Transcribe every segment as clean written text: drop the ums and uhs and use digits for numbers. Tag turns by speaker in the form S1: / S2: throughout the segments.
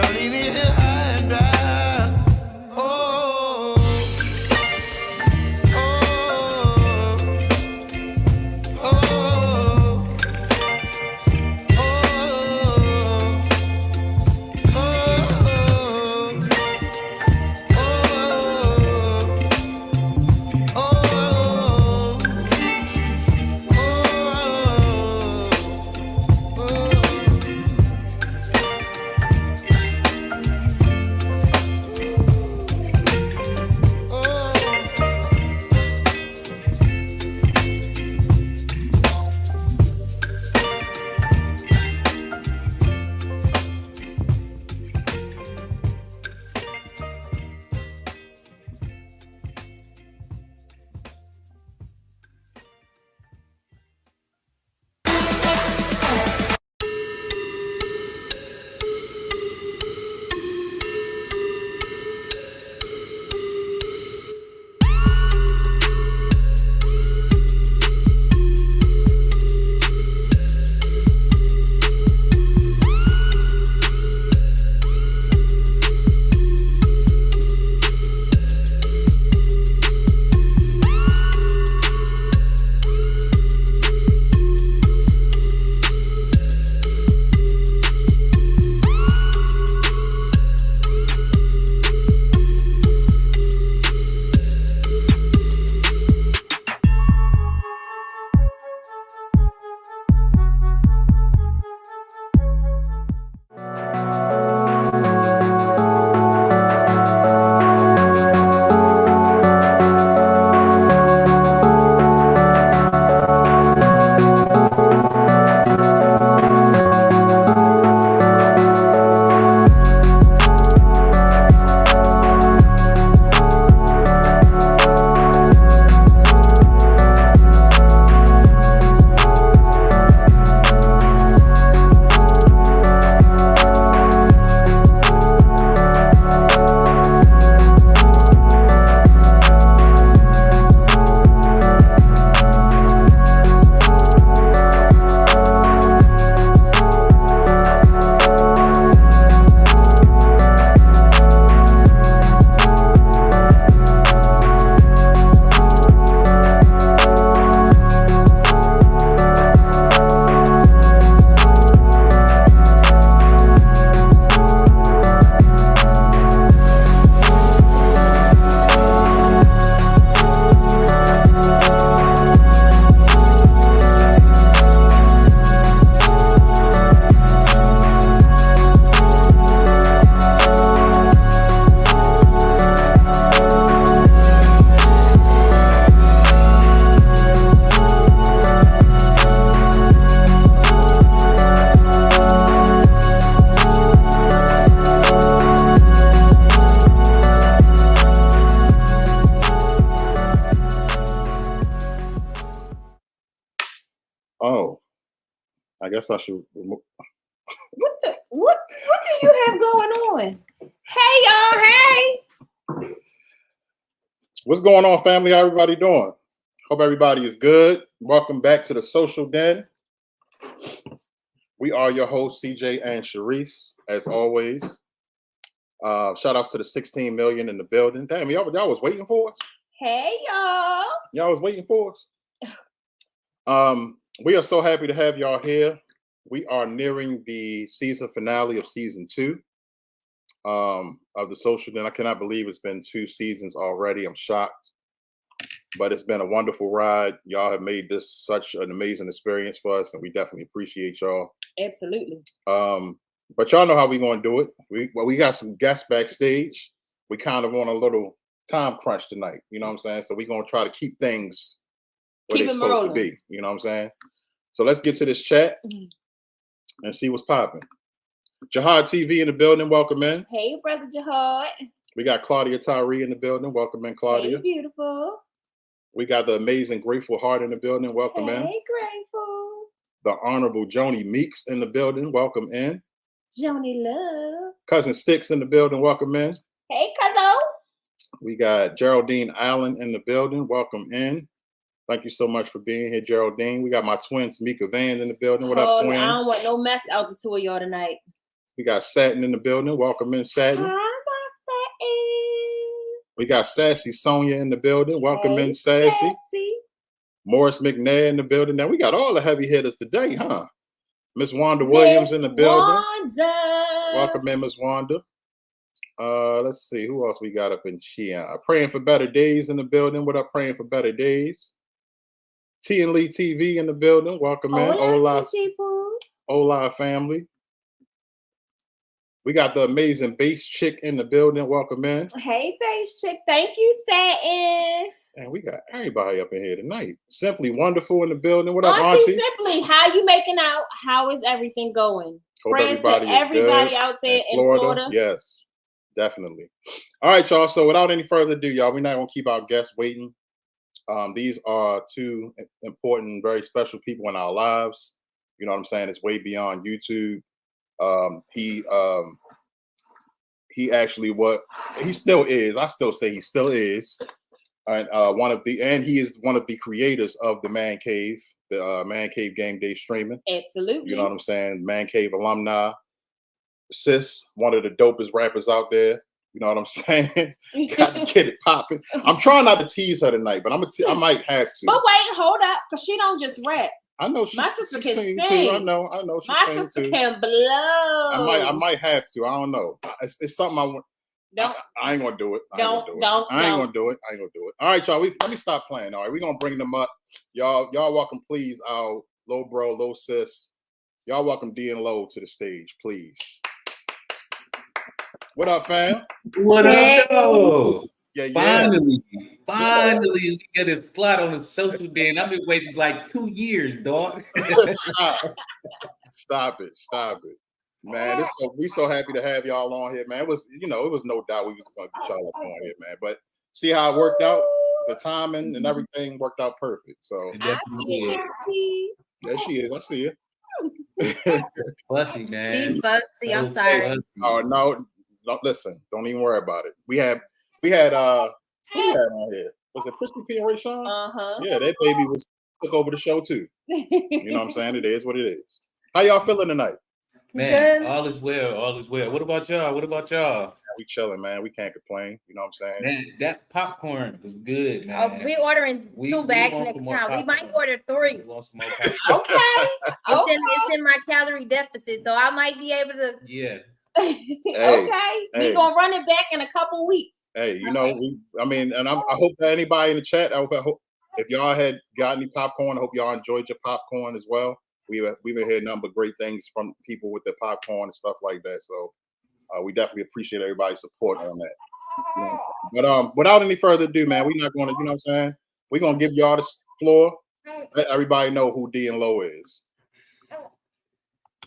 S1: Don't leave me here high and dry. Oh, oh, oh, oh,
S2: Oh, I guess I should remove.
S3: What do you have going on? Hey y'all, hey.
S2: What's going on, family? How everybody doing? Hope everybody is good. Welcome back to the Social Den. We are your hosts, CJ and Sharice, as always. Shout outs to the 16 million in the building. Damn, y'all was waiting for us?
S3: Hey y'all.
S2: Y'all was waiting for us? We are so happy to have y'all here. We are nearing the season finale of season 2 of the Social Den. I cannot believe it's been 2 seasons already. I'm shocked, but it's been a wonderful ride. Y'all have made this such an amazing experience for us, and we definitely appreciate y'all.
S3: Absolutely.
S2: But y'all know how we gonna do it. We got some guests backstage. We kind of on a little time crunch tonight. You know what I'm saying? So we're gonna try to keep things where they're supposed to be. You know what I'm saying? So let's get to this chat and see what's popping. Jihad TV in the building. Welcome in.
S3: Hey, brother Jihad.
S2: We got Claudia Tyree in the building. Welcome in, Claudia.
S3: Hey, beautiful.
S2: We got the amazing Grateful Heart in the building. Welcome in.
S3: Hey, Grateful.
S2: The Honorable Joni Meeks in the building. Welcome in.
S3: Joni Love.
S2: Cousin Sticks in the building. Welcome in.
S3: Hey, Cuzzo.
S2: We got Geraldine Allen in the building. Welcome in. Thank you so much for being here, Geraldine. We got my twins, Mika Van, in the building. What up, twin?
S3: I don't want no mess out the two of y'all tonight.
S2: We got Satin in the building. Welcome in, Satin.
S3: Hi, my Satin.
S2: We got Sassy Sonia in the building. Welcome
S3: Hey,
S2: in, Sassy.
S3: Sassy.
S2: Morris McNair in the building. Now we got all the heavy hitters today, huh? Miss Wanda Williams in the building.
S3: Wanda.
S2: Welcome in, Miss Wanda. Let's see who else we got up in here. Praying for Better Days in the building. What up, Praying for Better Days? T and Lee TV in the building. Welcome in. Hola family. We got the amazing bass chick in the building. Welcome in.
S3: Hey, bass chick. Thank you, Satin.
S2: And we got everybody up in here tonight. Simply Wonderful in the building. What up,
S3: Auntie
S2: Auntie?
S3: Simply, how you making out? How is everything going?
S2: Hope
S3: Prayers to
S2: everybody
S3: everybody out there in Florida.
S2: Yes, definitely. All right, y'all. So without any further ado, y'all, we're not going to keep our guests waiting. These are two important, very special people in our lives. You know what I'm saying? It's way beyond YouTube. He actually he still is. I still say he still is. And he is one of the creators of the Man Cave, the Man Cave Game Day streaming.
S3: Absolutely.
S2: You know what I'm saying? Man Cave alumni. Sis, one of the dopest rappers out there. You know what I'm saying? Got to get it popping. I'm trying not to tease her tonight, but I might have to.
S3: But wait, hold up, because she don't just rap.
S2: I know
S3: my sister can sing
S2: too. I know she
S3: my
S2: sing
S3: sister
S2: too.
S3: can blow.
S2: I might have to. I don't know. It's something I want. I ain't gonna do it. I ain't gonna do it. All right, y'all. Let me stop playing. All right, we're gonna bring them up. Y'all welcome, please, our low bro, low sis. Y'all welcome D and Low to the stage, please. What up, fam?
S4: What up, though?
S2: Yeah.
S4: Finally, we get a slot on the social day, and I've been waiting like 2 years, dog.
S2: Stop it. Man, we so happy to have y'all on here, man. It was no doubt we was gonna get y'all up on here, man. But see how it worked out? The timing and everything worked out perfect. So
S3: there
S2: she is. I see her.
S4: Fussy, man.
S3: She's fussy. I'm sorry.
S4: Fussy.
S2: Oh no, listen, don't even worry about it. We had who we had on here? Was it Christy P and Ray Sean? Yeah, that baby took over the show too. You know what I'm saying? It is what it is. How y'all feeling tonight?
S4: Man, all is well. What about y'all?
S2: We chilling, man. We can't complain. You know what I'm saying?
S4: Man, that popcorn was good, man.
S5: Oh, we ordering 2 bags next time. We might order 3.
S4: We want some more popcorn.
S3: Okay.
S5: It's in my calorie deficit, so I might be able to.
S4: Yeah.
S3: Okay. We're gonna run it back in a couple weeks.
S2: Hey, I hope that anybody in the chat, I hope if y'all had got any popcorn, I hope y'all enjoyed your popcorn as well. We've been hearing nothing but great things from people with their popcorn and stuff like that. So we definitely appreciate everybody's support on that. But without any further ado, man, we're not going to, you know what I'm saying? We're going to give y'all the floor. Let everybody know who D and Low is.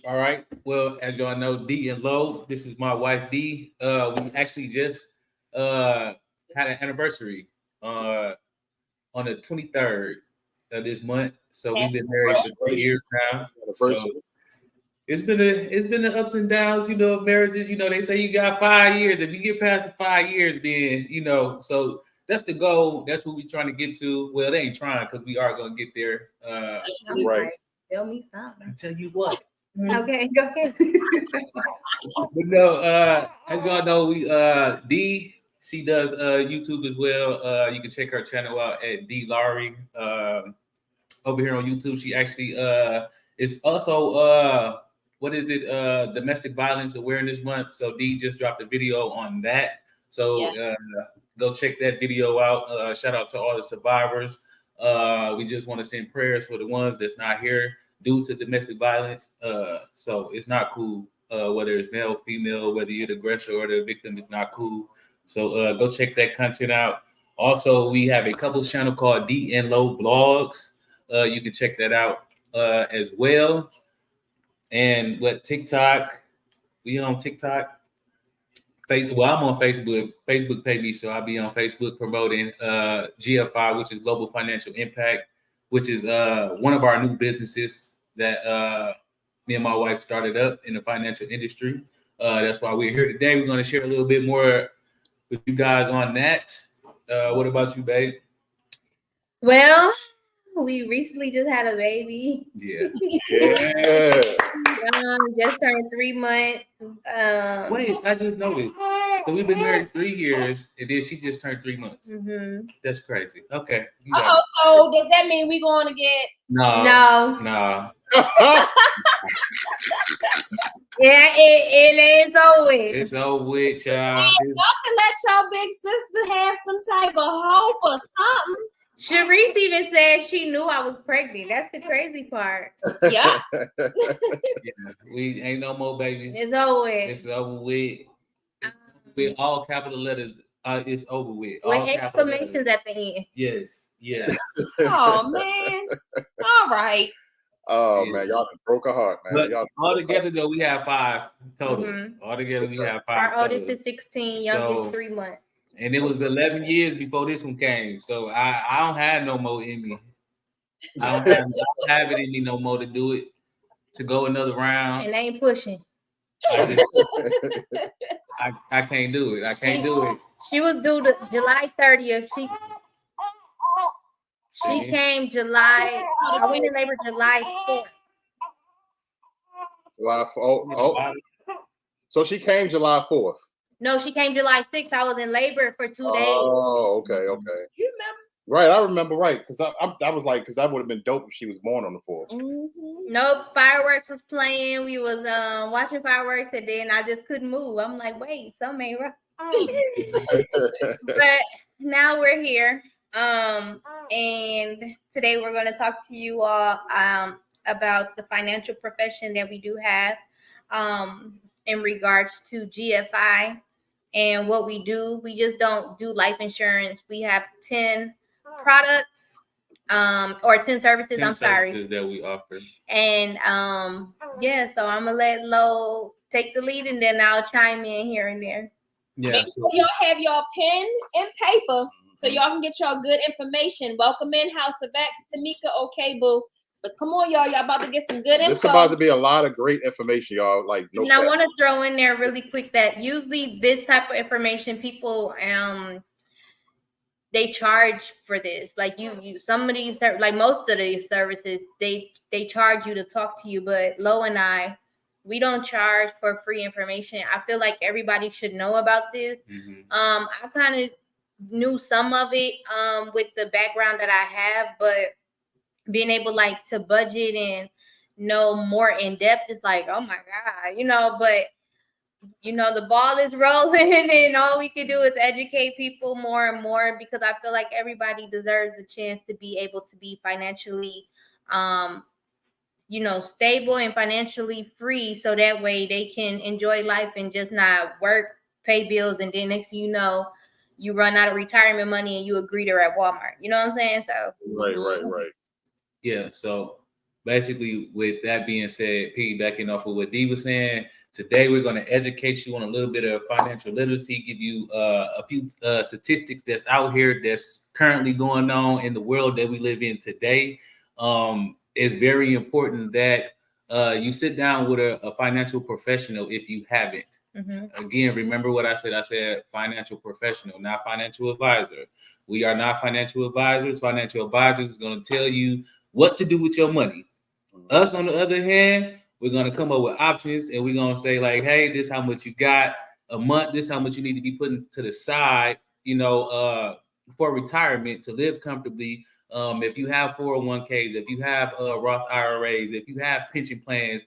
S4: All right. Well, as y'all know, D and Low, this is my wife, D. We actually just had an anniversary on the 23rd of this month. So we've been married for 3 years now. So it's been the ups and downs, of marriages. They say you got 5 years. If you get past the 5 years, then so that's the goal. That's what we're trying to get to. Well, they ain't trying because we are gonna get there.
S2: Right.
S5: Tell me something.
S4: I tell you what.
S5: Okay, go ahead.
S4: But no, as y'all know, we D, she does YouTube as well. You can check her channel out at D Laurie. Over here on YouTube, she actually is also Domestic Violence Awareness Month. So D just dropped a video on that. So go check that video out. Shout out to all the survivors. We just want to send prayers for the ones that's not here due to domestic violence. So it's not cool. Whether it's male, female, whether you're the aggressor or the victim, it's not cool. So go check that content out. Also, we have a couples channel called D and Low Vlogs. You can check that out as well. And TikTok? We on TikTok? Facebook. Well, I'm on Facebook. Facebook pay me, so I'll be on Facebook promoting GFI, which is Global Financial Impact, which is one of our new businesses that me and my wife started up in the financial industry. That's why we're here today. We're going to share a little bit more with you guys on that. What about you, babe?
S5: Well, We recently just had a baby.
S4: Yeah.
S2: Yeah.
S5: Just turned 3 months.
S4: Wait, I just noticed. So we've been married 3 years, and then she just turned 3 months.
S5: Mm-hmm.
S4: That's crazy. Okay.
S3: So does that mean we're going to get?
S4: No.
S5: Yeah, it is always.
S4: It's over with, child.
S3: Y'all can let y'all big sister have some type of hope or something.
S5: Sharice even said she knew I was pregnant. That's the crazy part.
S3: Yeah.
S4: We ain't no more babies.
S5: It's over with.
S4: It's over with. With all capital letters, it's over with.
S5: With exclamations at the end.
S4: Yes.
S3: Oh man. All right.
S2: Oh man, y'all broke a heart, man.
S4: But all together though, we have 5 total.
S5: Mm-hmm.
S4: All together, we have 5.
S5: Our oldest
S4: total.
S5: is 16, youngest 3 months.
S4: And it was 11 years before this one came. So I don't have no more in me. I don't have it in me no more to do it, to go another round.
S5: And they ain't pushing.
S4: I can't do it. I can't do it.
S5: She was due to July 30th. She came July. I went in labor July 4th.
S2: July 4th. Oh. So she came July 4th.
S5: No, she came July 6th. I was in labor for 2 days.
S2: Oh, okay.
S3: You remember?
S2: Right, I remember right because I was like, because that would have been dope if she was born on the 4th.
S3: Mm-hmm.
S5: Nope, fireworks was playing. We was watching fireworks, and then I just couldn't move. I'm like, wait, something ain't right. But now we're here, and today we're going to talk to you all about the financial profession that we do have in regards to GFI and what we do. We just don't do life insurance. We have 10 products or 10 services.
S4: 10
S5: I'm sorry,
S4: services that we offer.
S5: And so I'm gonna let Lo take the lead, and then I'll chime in here and there.
S4: Yeah.
S3: Make sure y'all have y'all pen and paper so y'all can get y'all good information. Welcome in, House of X, Tamika. Okay, boo. But come on, y'all about to get some good info.
S2: It's about to be a lot of great information, y'all. Like, no.
S5: And I want to throw in there really quick that usually this type of information, people they charge for this. Like you some of these, like most of these services, they charge you to talk to you. But Lo and I, we don't charge for free information. I feel like everybody should know about this.
S4: Mm-hmm.
S5: I kind of knew some of it with the background that I have, but being able like to budget and know more in depth is like, oh my God, but the ball is rolling and all we can do is educate people more and more, because I feel like everybody deserves a chance to be able to be financially, stable and financially free. So that way they can enjoy life and just not work, pay bills. And then next thing you know, you run out of retirement money and you a greeter at Walmart. You know what I'm saying? So
S2: Right.
S4: Yeah. So basically, with that being said, piggybacking off of what Dee was saying, today we're going to educate you on a little bit of financial literacy, give you a few statistics that's out here that's currently going on in the world that we live in today. It's very important that you sit down with a financial professional if you haven't. Mm-hmm. Again, remember what I said. I said financial professional, not financial advisor. We are not financial advisors. Financial advisors is going to tell you what to do with your money. Us, on the other hand, we're going to come up with options, and we're going to say like, hey, this is how much you got a month. This is how much you need to be putting to the side, for retirement to live comfortably. If you have 401ks, if you have Roth IRAs, if you have pension plans,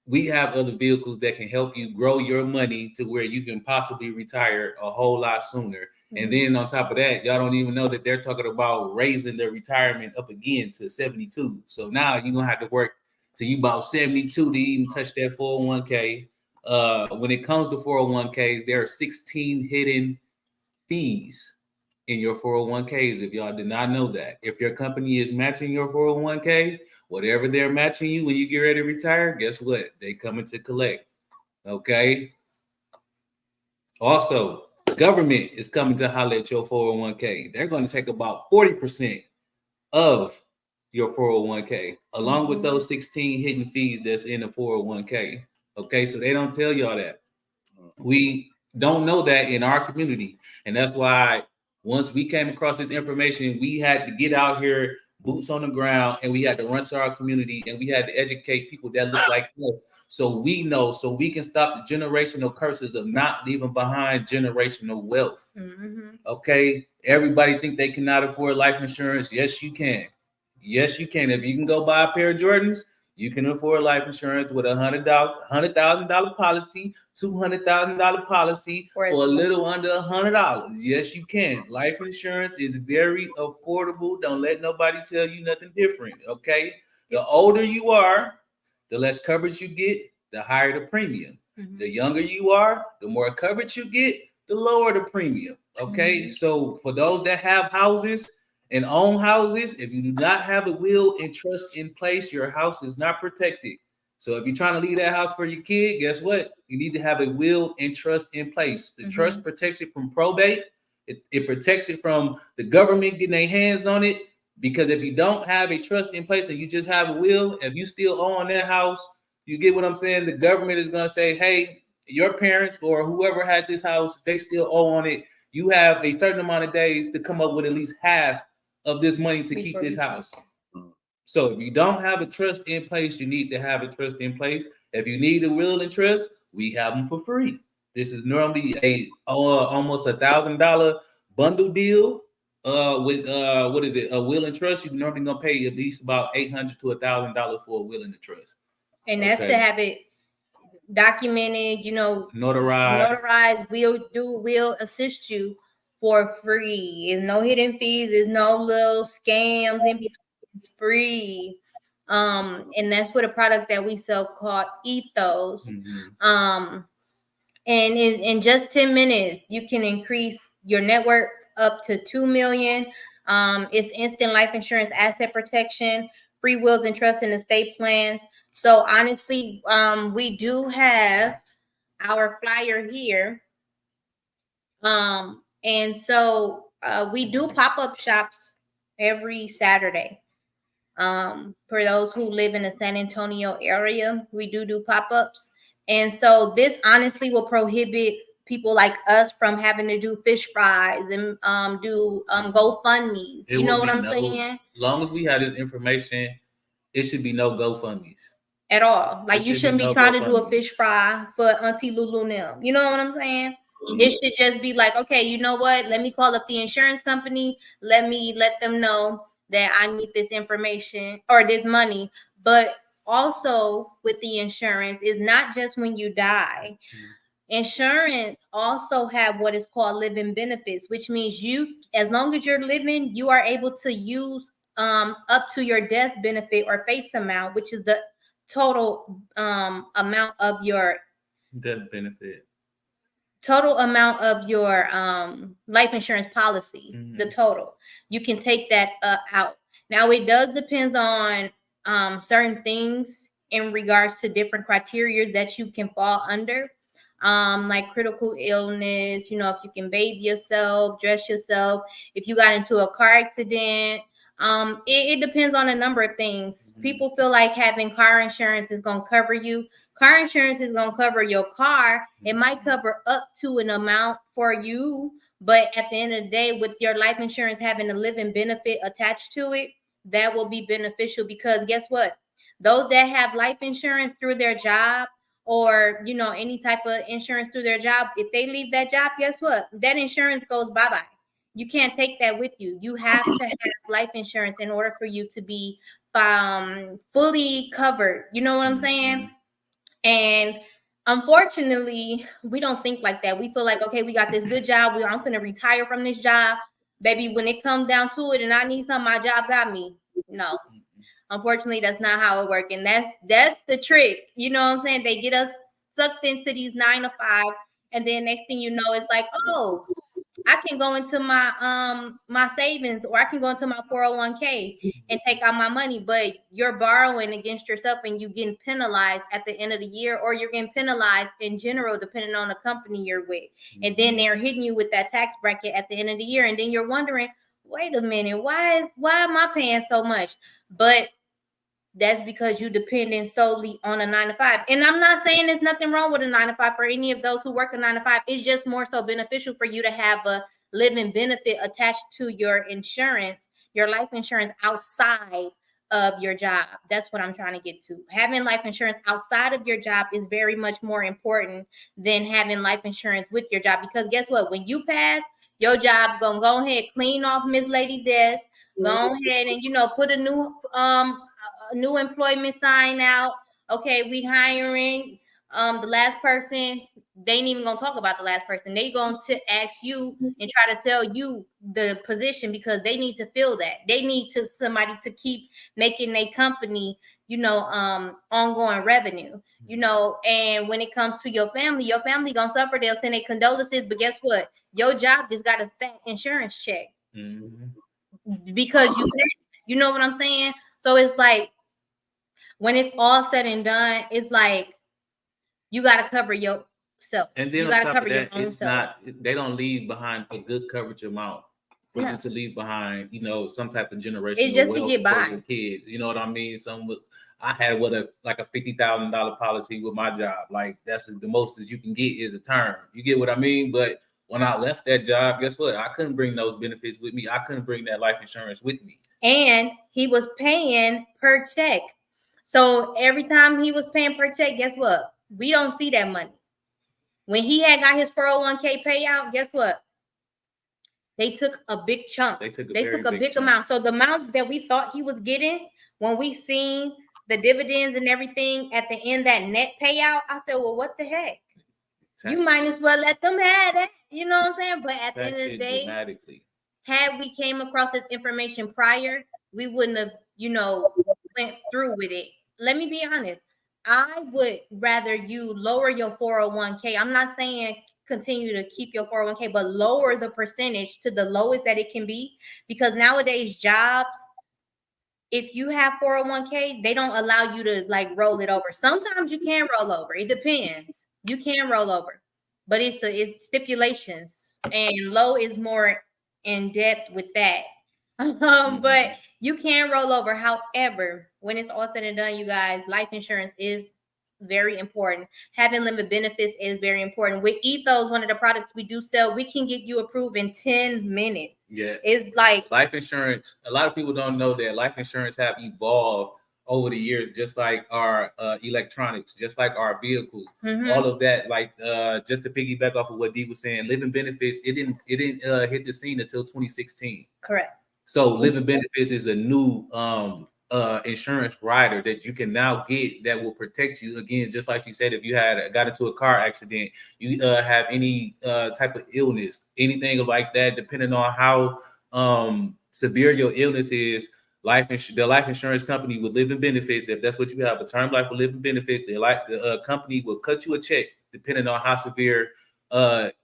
S4: we have other vehicles that can help you grow your money to where you can possibly retire a whole lot sooner. And then on top of that, y'all don't even know that they're talking about raising their retirement up again to 72. So now you're going to have to work till you about 72 to even touch that 401k. When it comes to 401ks, there are 16 hidden fees in your 401ks, if y'all did not know that. If your company is matching your 401k, whatever they're matching you when you get ready to retire, guess what? They coming to collect. Okay? Also, the government is coming to holler at your 401k. They're going to take about 40% of your 401k, along with those 16 hidden fees that's in the 401k. Okay, so they don't tell y'all that. We don't know that in our community. And that's why once we came across this information, we had to get out here, boots on the ground, and we had to run to our community, and we had to educate people that look like us, so we know, so we can stop the generational curses of not leaving behind generational wealth.
S5: Mm-hmm.
S4: Okay, everybody think they cannot afford life insurance. Yes, you can. Yes, you can. If you can go buy a pair of Jordans, you can afford life insurance with $100,000 policy, $200,000 policy for a little under $100. Yes, you can. Life insurance is very affordable. Don't let nobody tell you nothing different. Okay, the older you are, the less coverage you get, the higher the premium.
S5: Mm-hmm.
S4: The younger you are, the more coverage you get, the lower the premium. Okay, so for those that have houses and own houses, if you do not have a will and trust in place, your house is not protected. So if you're trying to leave that house for your kid, guess what? You need to have a will and trust in place. The trust protects it from probate. It protects it from the government getting their hands on it. Because if you don't have a trust in place and you just have a will, if you still own that house, you get what I'm saying? The government is going to say, hey, your parents or whoever had this house, they still owe on it. You have a certain amount of days to come up with at least half of this money to keep this house. So if you don't have a trust in place, you need to have a trust in place. If you need a will and trust, we have them for free. This is normally a almost $1,000 bundle deal. With what is it? A will and trust. You're normally gonna pay at least about $800 to $1,000 for a will and a trust.
S5: And that's to have it documented, notarized. We'll assist you for free. There's no hidden fees. There's no little scams in between. It's free. And that's what a product that we sell called Ethos. And in just 10 minutes, you can increase your network up to 2 million. It's instant life insurance, asset protection, free wills and trusts and estate plans. So honestly, we do have our flyer here. And so we do pop-up shops every Saturday. For those who live in the San Antonio area, we do pop-ups. And so this honestly will prohibit people like us from having to do fish fries and do GoFundMe's. You know what I'm saying? As
S4: long as we have this information, it should be no GoFundMe's
S5: at all. Like you shouldn't be trying to do a fish fry for Auntie Lulu now. You know what I'm saying? It should just be like, okay, you know what? Let me call up the insurance company. Let them know that I need this information or this money. But also with the insurance, is not just when you die. Insurance also have what is called living benefits, which means you, as long as you're living, you are able to use up to your death benefit or face amount, which is the total amount of your
S4: death benefit.
S5: Total amount of your life insurance policy, the total. You can take that out. Now, it does depend on certain things in regards to different criteria that you can fall under, like critical illness, if you can bathe yourself, dress yourself, if you got into a car accident. It depends on a number of things. People feel like having car insurance is going to cover you. Car insurance is going to cover your car. It might cover up to an amount for you, but at the end of the day, with your life insurance having a living benefit attached to it, that will be beneficial, because guess what? Those that have life insurance through their job or, any type of insurance through their job, if they leave that job, guess what? That insurance goes bye-bye. You can't take that with you. You have to have life insurance in order for you to be fully covered. You know what I'm saying? And unfortunately, we don't think like that. We feel like, okay, we got this good job. I'm going to retire from this job. Baby, when it comes down to it and I need something, my job got me. No. Unfortunately, that's not how it works. And that's the trick. You know what I'm saying? They get us sucked into these 9 to 5. And then next thing you know, it's like, oh, I can go into my my savings, or I can go into my 401k and take out my money, but you're borrowing against yourself and you getting penalized at the end of the year, or you're getting penalized in general, depending on the company you're with. And then they're hitting you with that tax bracket at the end of the year. And then you're wondering, wait a minute, why am I paying so much? But that's because you're depending solely on a 9 to 5. And I'm not saying there's nothing wrong with a 9 to 5 for any of those who work a 9 to 5. It's just more so beneficial for you to have a living benefit attached to your insurance, your life insurance outside of your job. That's what I'm trying to get to. Having life insurance outside of your job is very much more important than having life insurance with your job, because guess what? When you pass, your job gonna go ahead, clean off Miss Lady desk, go ahead and put a new employment sign out. Okay, we hiring the last person. They ain't even gonna talk about the last person. They going to ask you and try to sell you the position because they need to fill that. They need somebody to keep making their company, ongoing revenue. And when it comes to your family gonna suffer. They'll send their condolences, but guess what? Your job just got a fat insurance check because you know what I'm saying? So it's like, when it's all said and done, it's like you got to cover yourself.
S4: And then
S5: you
S4: on top of that, it's not, they don't leave behind a good coverage amount for you to leave behind, some type of generational
S5: it's just
S4: wealth
S5: to get by.
S4: for your kids. You know what I mean? I had a $50,000 policy with my job. Like, that's the most that you can get is a term. You get what I mean? But when I left that job, guess what? I couldn't bring those benefits with me. I couldn't bring that life insurance with me.
S5: And he was paying per check. So every time he was paying per check, guess what? We don't see that money. When he had got his 401k payout, guess what? They took a big chunk. They took a big amount. So the amount that we thought he was getting, when we seen the dividends and everything at the end, that net payout, I said, well, what the heck? You might as well let them have that. You know what I'm saying? But at the end of the day, had we came across this information prior, we wouldn't have, went through with it. Let me be honest. I would rather you lower your 401k. I'm not saying continue to keep your 401k, but lower the percentage to the lowest that it can be. Because nowadays, jobs, if you have 401k, they don't allow you to roll it over. Sometimes you can roll over. It depends. You can roll over, but it's stipulations, and low is more in depth with that. But you can roll over. However, when it's all said and done, you guys, life insurance is very important. Having limit benefits is very important. With Ethos, one of the products we do sell, we can get you approved in 10 minutes.
S4: Yeah.
S5: It's like
S4: life insurance. A lot of people don't know that life insurance have evolved over the years, just like our electronics, just like our vehicles, all of that. Just to piggyback off of what Dee was saying, living benefits, it didn't hit the scene until 2016.
S5: Correct.
S4: So living benefits is a new insurance rider that you can now get that will protect you. Again, just like she said, if you got into a car accident, you have any type of illness, anything like that, depending on how severe your illness is, the life insurance company with living benefits, if that's what you have, a term life with living benefits, the company will cut you a check depending on how severe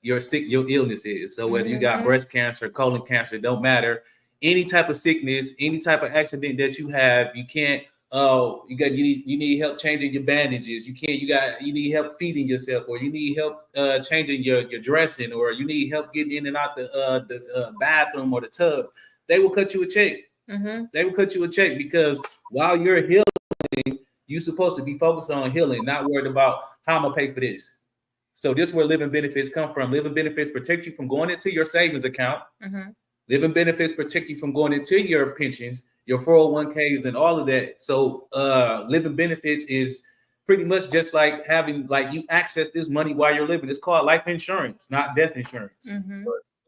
S4: your illness is. So whether you got breast cancer, colon cancer, don't matter. Any type of sickness, any type of accident that you have, you can't. You need help changing your bandages. You need help feeding yourself, or you need help changing your dressing, or you need help getting in and out the bathroom or the tub. They will cut you a check. They will cut you a check because while you're healing, you're supposed to be focused on healing, not worried about how I'm gonna pay for this. So this is where living benefits come from. Living benefits protect you from going into your savings account. Living benefits protect you from going into your pensions, your 401ks, and all of that. So living benefits is pretty much just like having, you access this money while you're living. It's called life insurance, not death insurance.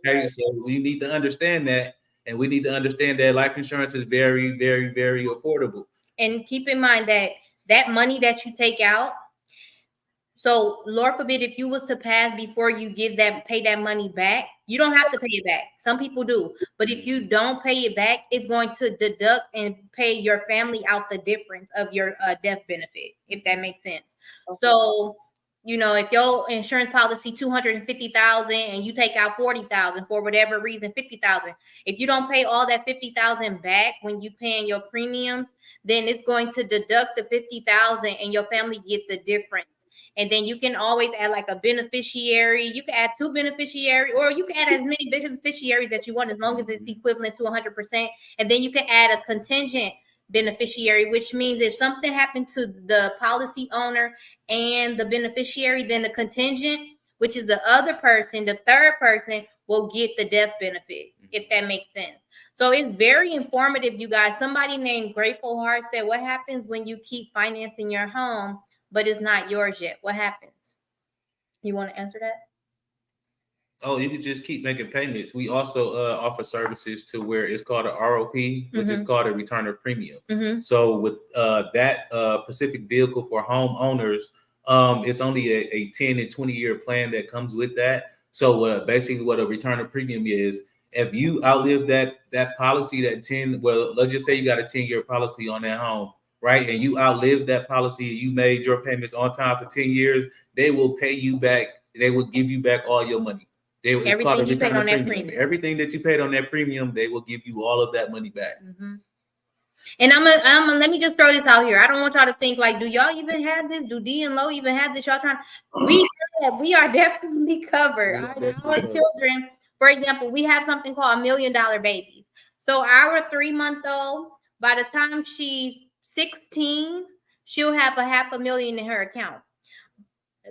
S4: Okay, so we need to understand that, and we need to understand that life insurance is very, very, very affordable.
S5: And keep in mind that money that you take out, so Lord forbid, if you was to pass before you pay that money back, you don't have to pay it back. Some people do, but if you don't pay it back, it's going to deduct and pay your family out the difference of your death benefit, if that makes sense. Okay. So, if your insurance policy $250,000 and you take out $40,000 for whatever reason, $50,000. If you don't pay all that $50,000 back when you paying your premiums, then it's going to deduct the $50,000 and your family get the difference. And then you can always add a beneficiary. You can add 2 beneficiaries, or you can add as many beneficiaries as you want, as long as it's equivalent to 100%. And then you can add a contingent beneficiary, which means if something happened to the policy owner and the beneficiary, then the contingent, which is the other person, the third person, will get the death benefit, if that makes sense. So it's very informative, you guys. Somebody named Grateful Heart said, what happens when you keep financing your home, but it's not yours yet? What happens? You want to answer that?
S4: Oh, you can just keep making payments. We also offer services to where it's called a ROP, which is called a return of premium. So with that specific vehicle for homeowners, it's only a 10 and 20 year plan that comes with that. So basically what a return of premium is, if you outlive that policy, that 10, well, let's just say you got a 10-year policy on that home, right? And you outlived that policy, you made your payments on time for 10 years, they will pay you back. They will give you back all your money.
S5: Everything you paid on that premium.
S4: Everything that you paid on that premium, they will give you all of that money back.
S5: And I'm let me just throw this out here. I don't want y'all to think like, do y'all even have this? Do D and Lo even have this? Y'all trying? We are definitely covered. Our children, for example, we have something called $1 Million Babies. So our 3-month-old, by the time she's 16, she'll have $500,000 in her account.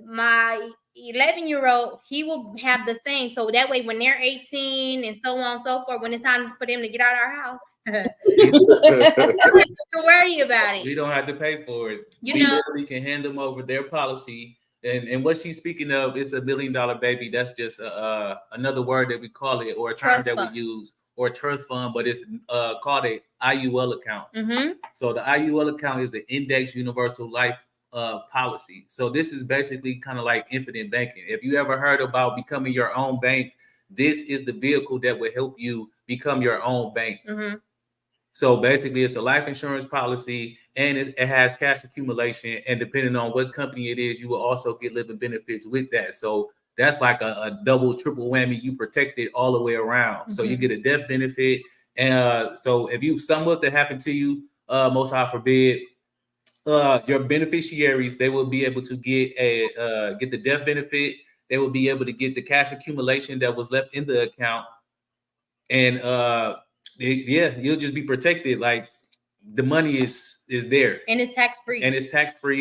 S5: My 11-year-old, he will have the same. So that way, when they're 18 and so on and so forth, when it's time for them to get out of our house, we don't have to worry about it.
S4: We don't have to pay for it.
S5: We
S4: literally can hand them over their policy. And what she's speaking of is $1 million baby. That's just another word that we call it, or a term that we use, or a trust fund, but it's called a IUL account. So the IUL account is an Index Universal Life policy. So this is basically kind of like infinite banking. If you ever heard about becoming your own bank, this is the vehicle that will help you become your own bank. So basically, it's a life insurance policy, and it has cash accumulation. And depending on what company it is, you will also get living benefits with that. So that's like a double, triple whammy. You protect it all the way around. So you get a death benefit. And so if something was to happen to you, most high forbid, your beneficiaries, they will be able to get the death benefit. They will be able to get the cash accumulation that was left in the account, and you'll just be protected. Like the money is there,
S5: and it's tax free.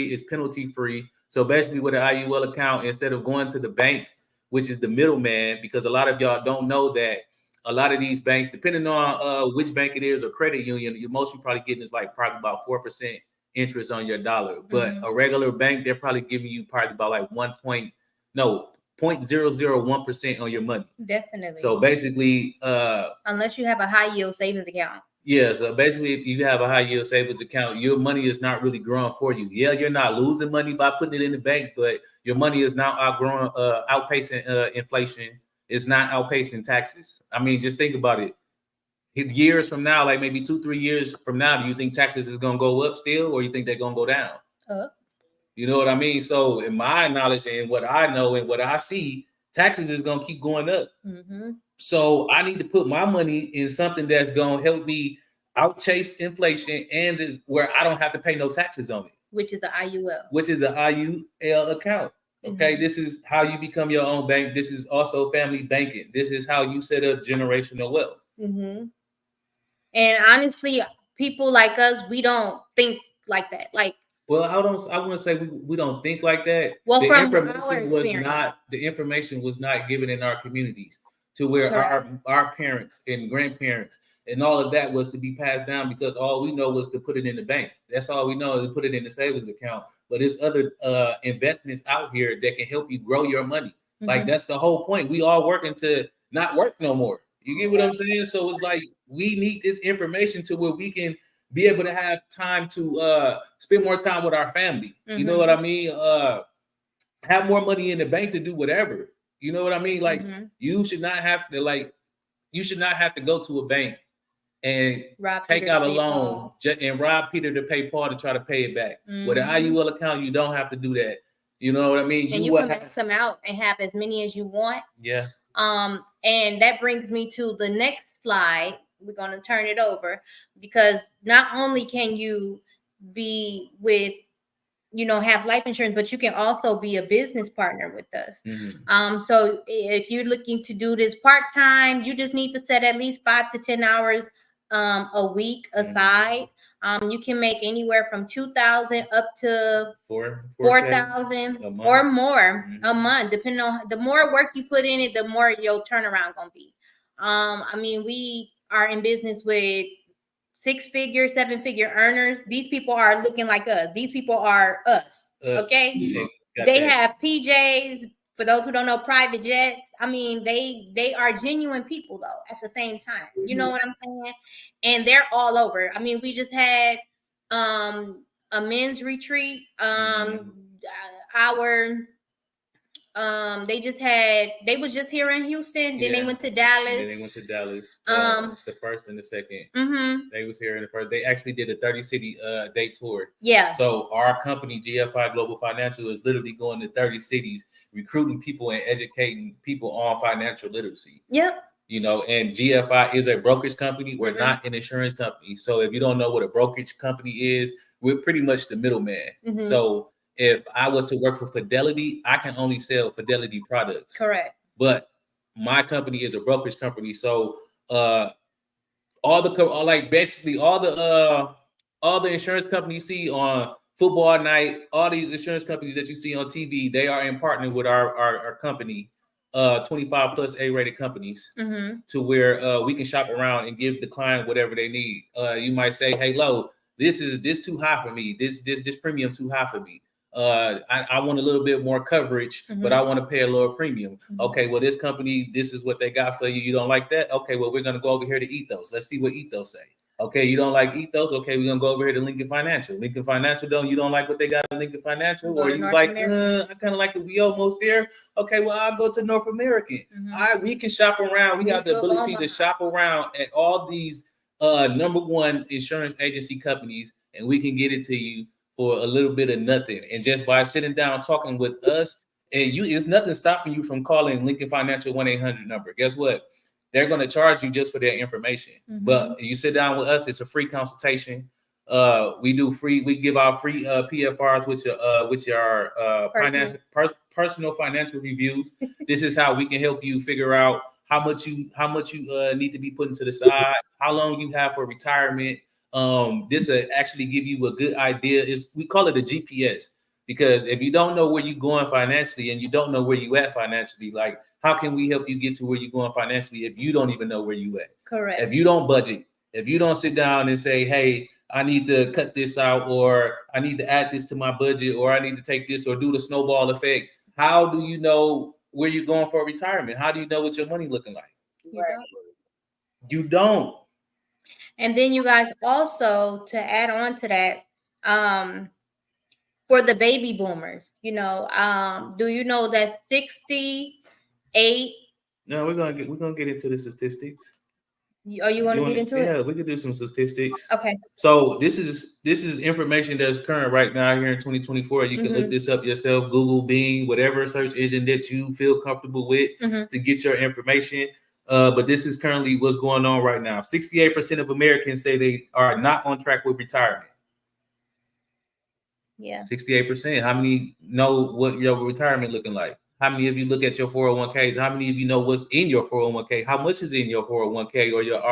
S4: It's penalty free. So basically, with an IUL account, instead of going to the bank, which is the middleman, because a lot of y'all don't know that a lot of these banks, depending on which bank it is or credit union, you're mostly probably getting is like probably about 4% interest on your dollar. But a regular bank, they're probably giving you probably about like 0.001% on your money.
S5: Definitely.
S4: So basically,
S5: unless you have a high yield savings account.
S4: Yeah, so basically, if you have a high yield savings account, your money is not really growing for you. Yeah, you're not losing money by putting it in the bank, but your money is now outpacing inflation. It's not outpacing taxes. I mean, just think about it. Years from now, like maybe 2-3 years from now, do you think taxes is gonna go up still, or you think they're gonna go down? You know what I mean? So, in my knowledge and what I know and what I see, taxes is gonna keep going up. So I need to put my money in something that's going to help me outchase inflation, and is where I don't have to pay no taxes on it.
S5: Which is the IUL.
S4: Which is the IUL account. Okay, this is how you become your own bank. This is also family banking. This is how you set up generational wealth.
S5: And honestly, people like us, we don't think like that. Like,
S4: well, I wouldn't say we don't think like that.
S5: Well,
S4: the
S5: from
S4: information
S5: our experience,
S4: the information was not given in our communities, to where our parents and grandparents and all of that was to be passed down, because all we know was to put it in the bank. That's all we know, is to put it in the savings account. But there's other investments out here that can help you grow your money. Like, that's the whole point. We all working to not work no more. You get what I'm saying? So it's like, we need this information to where we can be able to have time to spend more time with our family. You know what I mean? Have more money in the bank to do whatever. You know what I mean? Like, you should not have to go to a bank and take out a loan and rob Peter to pay Paul to try to pay it back. With an IUL account, you don't have to do that. You know what I mean?
S5: And you can max them out and have as many as you want.
S4: Yeah.
S5: And that brings me to the next slide. We're going to turn it over, because not only can you be with, have life insurance, but you can also be a business partner with us. So if you're looking to do this part-time, you just need to set at least 5 to 10 hours a week aside. You can make anywhere from $2,000 up to $4,000 or more a month, depending on the more work you put in it, the more your turnaround gonna be. I mean, we are in business with 6-figure, 7-figure earners. These people are looking like us. These people are us. Okay. They have PJs. For those who don't know, private jets. I mean, they are genuine people though. At the same time, you know what I'm saying? And they're all over. I mean, we just had a men's retreat. They was just here in Houston. Then they went to Dallas.
S4: The first and the second. They was here in the first. They actually did a 30-city day tour.
S5: Yeah.
S4: So our company, GFI Global Financial, is literally going to 30 cities, recruiting people and educating people on financial literacy.
S5: Yep.
S4: You know, and GFI is a brokerage company. We're not an insurance company. So if you don't know what a brokerage company is, we're pretty much the middleman. So if I was to work for Fidelity, I can only sell Fidelity products.
S5: Correct.
S4: But my company is a brokerage company. So all the insurance companies you see on football night, all these insurance companies that you see on TV, they are in partner with our company, 25 plus A-rated companies, to where we can shop around and give the client whatever they need. You might say, hey, Lo, this too high for me. This premium too high for me. I want a little bit more coverage, but I want to pay a lower premium. Okay, well, this company, this is what they got for you. You don't like that? Okay, well, we're going to go over here to Ethos. Let's see what Ethos say. Okay, you don't like Ethos? Okay, we're going to go over here to Lincoln Financial. Lincoln Financial, you don't like what they got in Lincoln Financial? Or you like, I kind of like it. We almost there. Okay, well, I'll go to North American. We can shop around. We have the ability to shop around at all these number one insurance agency companies, and we can get it to you for a little bit of nothing. And just by sitting down talking with us, and it's nothing stopping you from calling Lincoln Financial 1-800 number. Guess what? They're going to charge you just for their information. But you sit down with us, it's a free consultation. We give out free PFRs, which are personal financial reviews. This is how we can help you figure out how much you need to be putting to the side, how long you have for retirement. This will actually give you a good idea. We call it a GPS, because if you don't know where you're going financially and you don't know where you at financially, like how can we help you get to where you're going financially if you don't even know where you at?
S5: Correct.
S4: If you don't budget, if you don't sit down and say, hey, I need to cut this out, or I need to add this to my budget, or I need to take this or do the snowball effect, how do you know where you're going for retirement? How do you know what your money looking like? You don't.
S5: And then you guys also, to add on to that, for the baby boomers, do you know that 68?
S4: No, we're gonna get into the statistics.
S5: Are you going to get into it?
S4: Yeah, we could do some statistics.
S5: Okay.
S4: So this is information that's current right now here in 2024. You can look this up yourself, Google, Bing, whatever search engine that you feel comfortable with to get your information. But this is currently what's going on right now. 68% of Americans say they are not on track with retirement.
S5: Yeah.
S4: 68%. How many know what your retirement looking like? How many of you look at your 401ks? How many of you know what's in your 401k? How much is in your 401k or your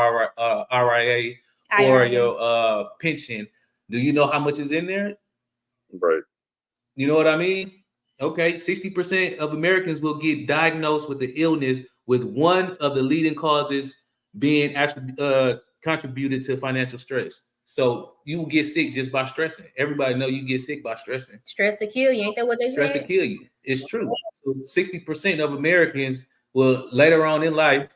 S4: RIA or your pension? Do you know how much is in there?
S2: Right.
S4: You know what I mean? Okay, 60% of Americans will get diagnosed with the illness, with one of the leading causes being contributed to financial stress. So you will get sick just by stressing. Everybody know you get sick by stressing.
S5: Stress to kill you. Ain't that what they say?
S4: Stress to kill you. It's true. So 60% of Americans will later on in life,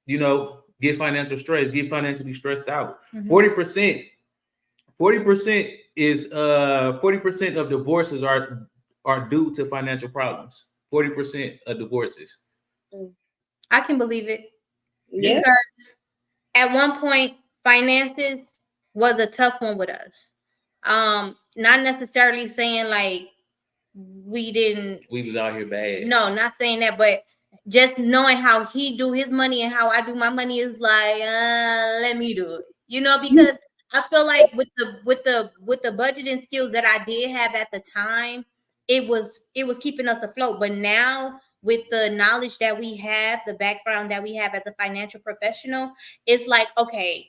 S4: get financial stress, get financially stressed out. 40% is 40% of divorces are due to financial problems. 40% of divorces.
S5: I can believe it. Yeah. Because at one point, finances was a tough one with us. Not necessarily saying like we
S4: was out here bad.
S5: No, not saying that, but just knowing how he do his money and how I do my money is like, let me do it. Because I feel like with the budgeting skills that I did have at the time, it was keeping us afloat. But now with the knowledge that we have, the background that we have as a financial professional, it's like, okay,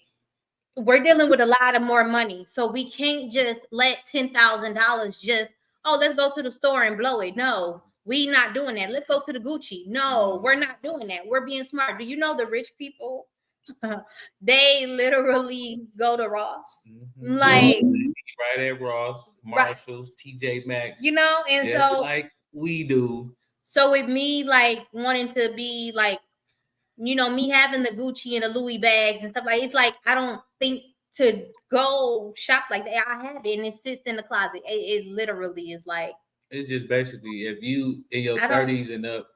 S5: we're dealing with a lot of more money. So we can't just let $10,000 just, let's go to the store and blow it. No, we not doing that. Let's go to the Gucci. No, we're not doing that. We're being smart. Do you know the rich people They literally go to Ross,
S4: Mhm.
S5: like,
S4: Right at Ross,
S5: Right.
S4: Marshalls, TJ Maxx,
S5: you know, and
S4: just
S5: so
S4: like we do.
S5: so with me like wanting to be like, you know, me having the Gucci and the Louis bags and stuff like, it's like I don't think to go shop like that. I have it and it sits in the closet. It literally is like,
S4: It's just basically if you in your
S5: I don't-
S4: 30s and up,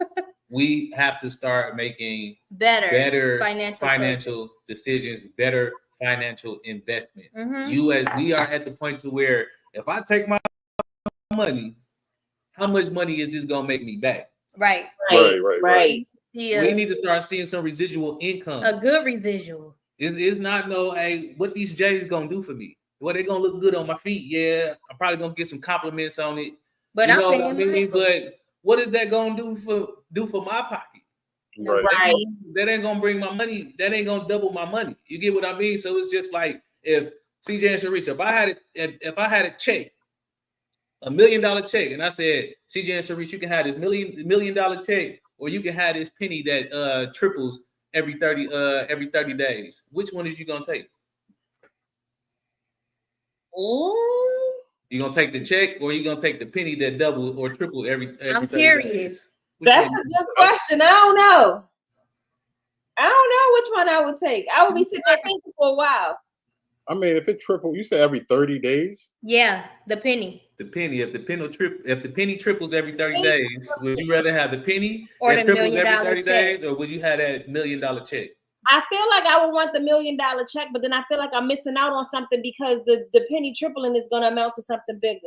S4: we have to start making
S5: better
S4: financial decisions, better financial investments.
S5: Mhm.
S4: We are at the point to where if I take my money, how much money is this gonna make me back?
S5: Right.
S2: Right.
S5: Yeah.
S4: We need to start seeing some residual income.
S5: A good residual.
S4: It's not no, hey, what these J's gonna do for me? Well, they gonna look good on my feet. Yeah, I'm probably gonna get some compliments on it.
S5: But
S4: you
S5: I'm
S4: know what I
S5: paying
S4: mean?
S5: for it.
S4: But what is that gonna do for my pocket?
S2: Right.
S4: That ain't gonna bring my money. That ain't gonna double my money. You get what I mean? So it's just like if CJ and Sharice, if I had a check, $1 million check, and I said, CJ and Sharice, you can have this $1 million check, or you can have this penny that triples every 30 days. Which one is you gonna take?
S3: Ooh.
S4: You gonna take the check, or you gonna take the penny that double or triple every
S5: I'm
S4: 30
S5: curious.
S4: days? Which
S3: That's
S4: one
S3: a
S4: you-
S3: good question. I don't know. I don't know which one I would take. I would be sitting there thinking for a while.
S2: I mean, if it triple, you say every 30 days.
S5: Yeah, the penny.
S4: The penny, if the penny triples every 30 days, would you rather have the penny
S5: Or
S4: that
S5: the
S4: triples every
S5: $1
S4: 30
S5: check.
S4: days, or would you have that $1 million check?
S3: I feel like I would want the $1 million check, but then I feel like I'm missing out on something because the penny tripling is going to amount to something bigger.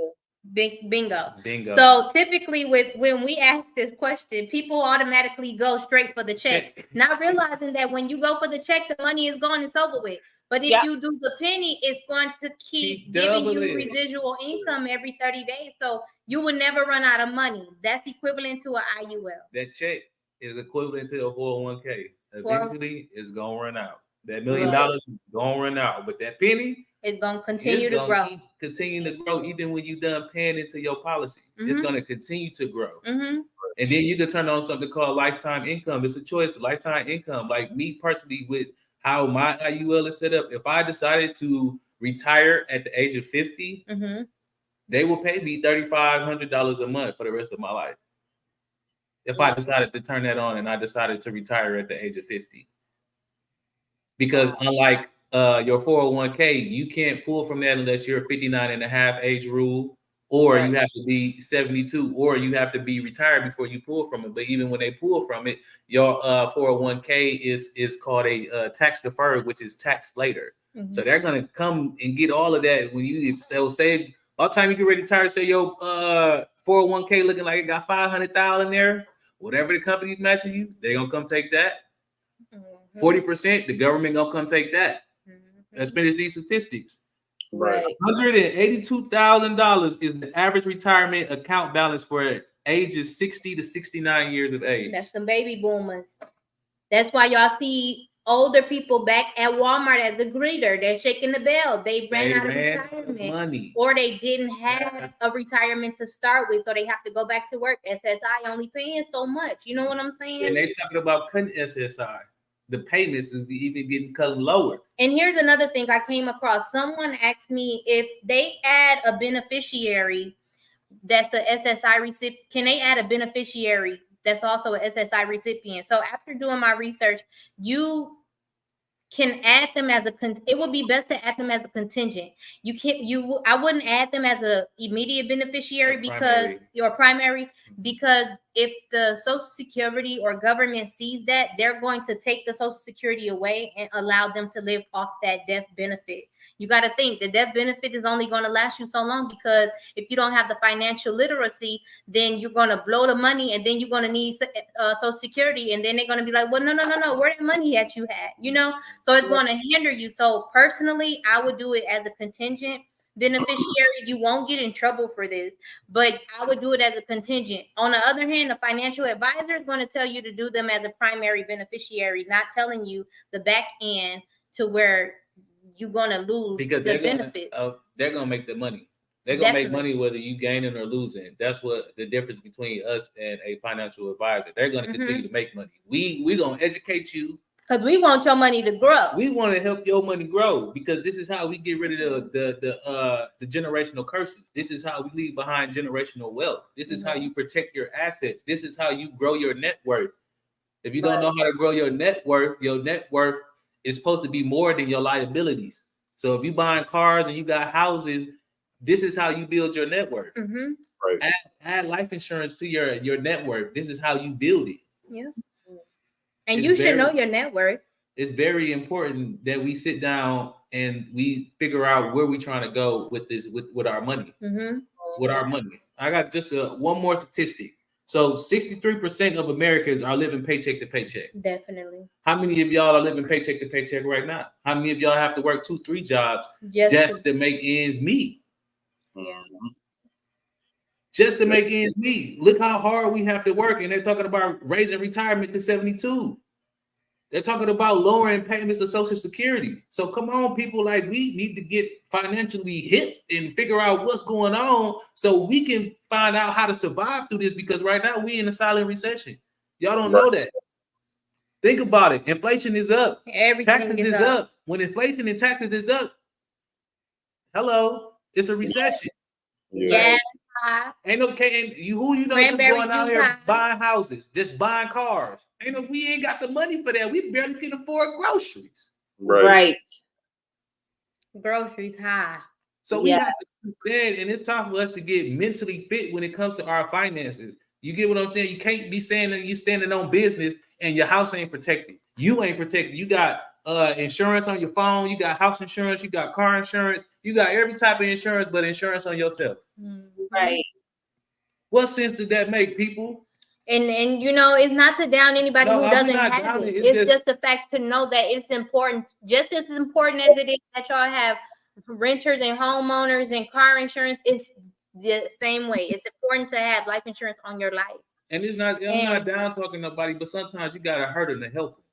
S5: Bingo.
S4: Bingo.
S5: So typically when we ask this question, people automatically go straight for the check, not realizing that when you go for the check, the money is gone, it's over with. But if you do the penny, it's going to keep giving you
S4: doubling.
S5: residual income every 30 days. So you will never run out of money. That's equivalent to an IUL.
S4: That check is equivalent to a 401k. Eventually, it's gonna run out. That $1 million is gonna run out, but that penny
S5: is gonna continue to grow.
S4: Continue to grow even when you're done paying into your policy. It's gonna continue to grow.
S5: Mm-hmm.
S4: And then you can turn on something called lifetime income. It's a choice, lifetime income. Like me personally, with how my IUL is set up, if I decided to retire at the age of 50, they will pay me $3,500 a month for the rest of my life. If I decided to turn that on and I decided to retire at the age of 50. Because unlike your 401k, you can't pull from that unless you're 59 and a half age rule, or you have to be 72, or you have to be retired before you pull from it. But even when they pull from it, your 401k is called a tax deferred, which is taxed later. So they're gonna come and get all of that when you say by the time you get ready to retire, say your 401k looking like it got 500,000 there. Whatever the company's matching you, they're gonna come take that. 40%, the government gonna come take that. Let's finish these statistics.
S2: Right.
S4: $182,000 is the average retirement account balance for ages 60 to 69 years of age.
S5: That's the baby boomers. That's why y'all see older people back at Walmart as a greeter. They're shaking the bell. They ran out of retirement.
S4: Money.
S5: Or they didn't have a retirement to start with, so they have to go back to work. SSI only paying so much. You know what I'm saying?
S4: And they talking about cutting SSI. The payments is even getting cut lower.
S5: And here's another thing I came across. Someone asked me if they add a beneficiary that's a SSI recipient. Can they add a beneficiary that's also a SSI recipient? So after doing my research, you can add them as it would be best to add them as a contingent. I wouldn't add them as a immediate beneficiary because you're primary, because if the Social Security or government sees that, they're going to take the Social Security away and allow them to live off that death benefit. You got to think the death benefit is only going to last you so long, because if you don't have the financial literacy, then you're going to blow the money, and then you're going to need Social Security, and then they're going to be like, well, no, where that money that you had, so it's going to hinder you. So personally, I would do it as a contingent beneficiary. You won't get in trouble for this, but I would do it as a contingent. On the other hand, the financial advisor is going to tell you to do them as a primary beneficiary, not telling you the back end to where you're going to lose
S4: because
S5: the benefits.
S4: They're going to make the money. They're going to make money whether you gaining or losing. That's what the difference between us and a financial advisor. They're going to continue to make money. We going to educate you
S5: Because we want your money to grow.
S4: We want to help your money grow because this is how we get rid of the generational curses. This is how we leave behind generational wealth. This is how you protect your assets. This is how you grow your net worth. If you don't know how to grow your net worth is supposed to be more than your liabilities. So if you buying cars and you got houses, this is how you build your net worth.
S5: Mm-hmm.
S2: Right.
S4: Add life insurance to your net worth. This is how you build it.
S5: Yeah. And
S4: It's
S5: you should know your net worth.
S4: It's very important that we sit down and we figure out where we're trying to go with this, with our money.
S5: Mm-hmm.
S4: With our money. I got just one more statistic. So 63% of Americans are living paycheck to paycheck.
S5: Definitely.
S4: How many of y'all are living paycheck to paycheck right now? How many of y'all have to work 2-3 jobs just to make ends meet?
S5: Yeah.
S4: Just to make ends meet. Look how hard we have to work. And they're talking about raising retirement to 72. They're talking about lowering payments of Social Security. So come on, people, like we need to get financially hit and figure out what's going on so we can find out how to survive through this, because right now we in a silent recession. Y'all don't know that. Think about it. Inflation is up.
S5: Everything
S4: Taxes is up. When inflation and taxes is up, hello, it's a recession.
S5: Yeah.
S4: Ain't no who you know just going out here buying houses, just buying cars. We ain't got the money for that. We barely can afford groceries.
S3: Right.
S5: Groceries high.
S4: So we have to plan, and it's time for us to get mentally fit when it comes to our finances. You get what I'm saying? You can't be saying that you standing on business and your house ain't protected. You ain't protected. You got insurance on your phone. You got house insurance. You got car insurance. You got every type of insurance, but insurance on yourself.
S3: Right.
S4: What sense did that make, people?
S5: And it's not to down anybody who doesn't have it. It's just the fact to know that it's important, just as important as it is that y'all have renters and homeowners and car insurance. It's the same way. It's important to have life insurance on your life.
S4: And I'm not down talking nobody, but sometimes you gotta hurt them to help them.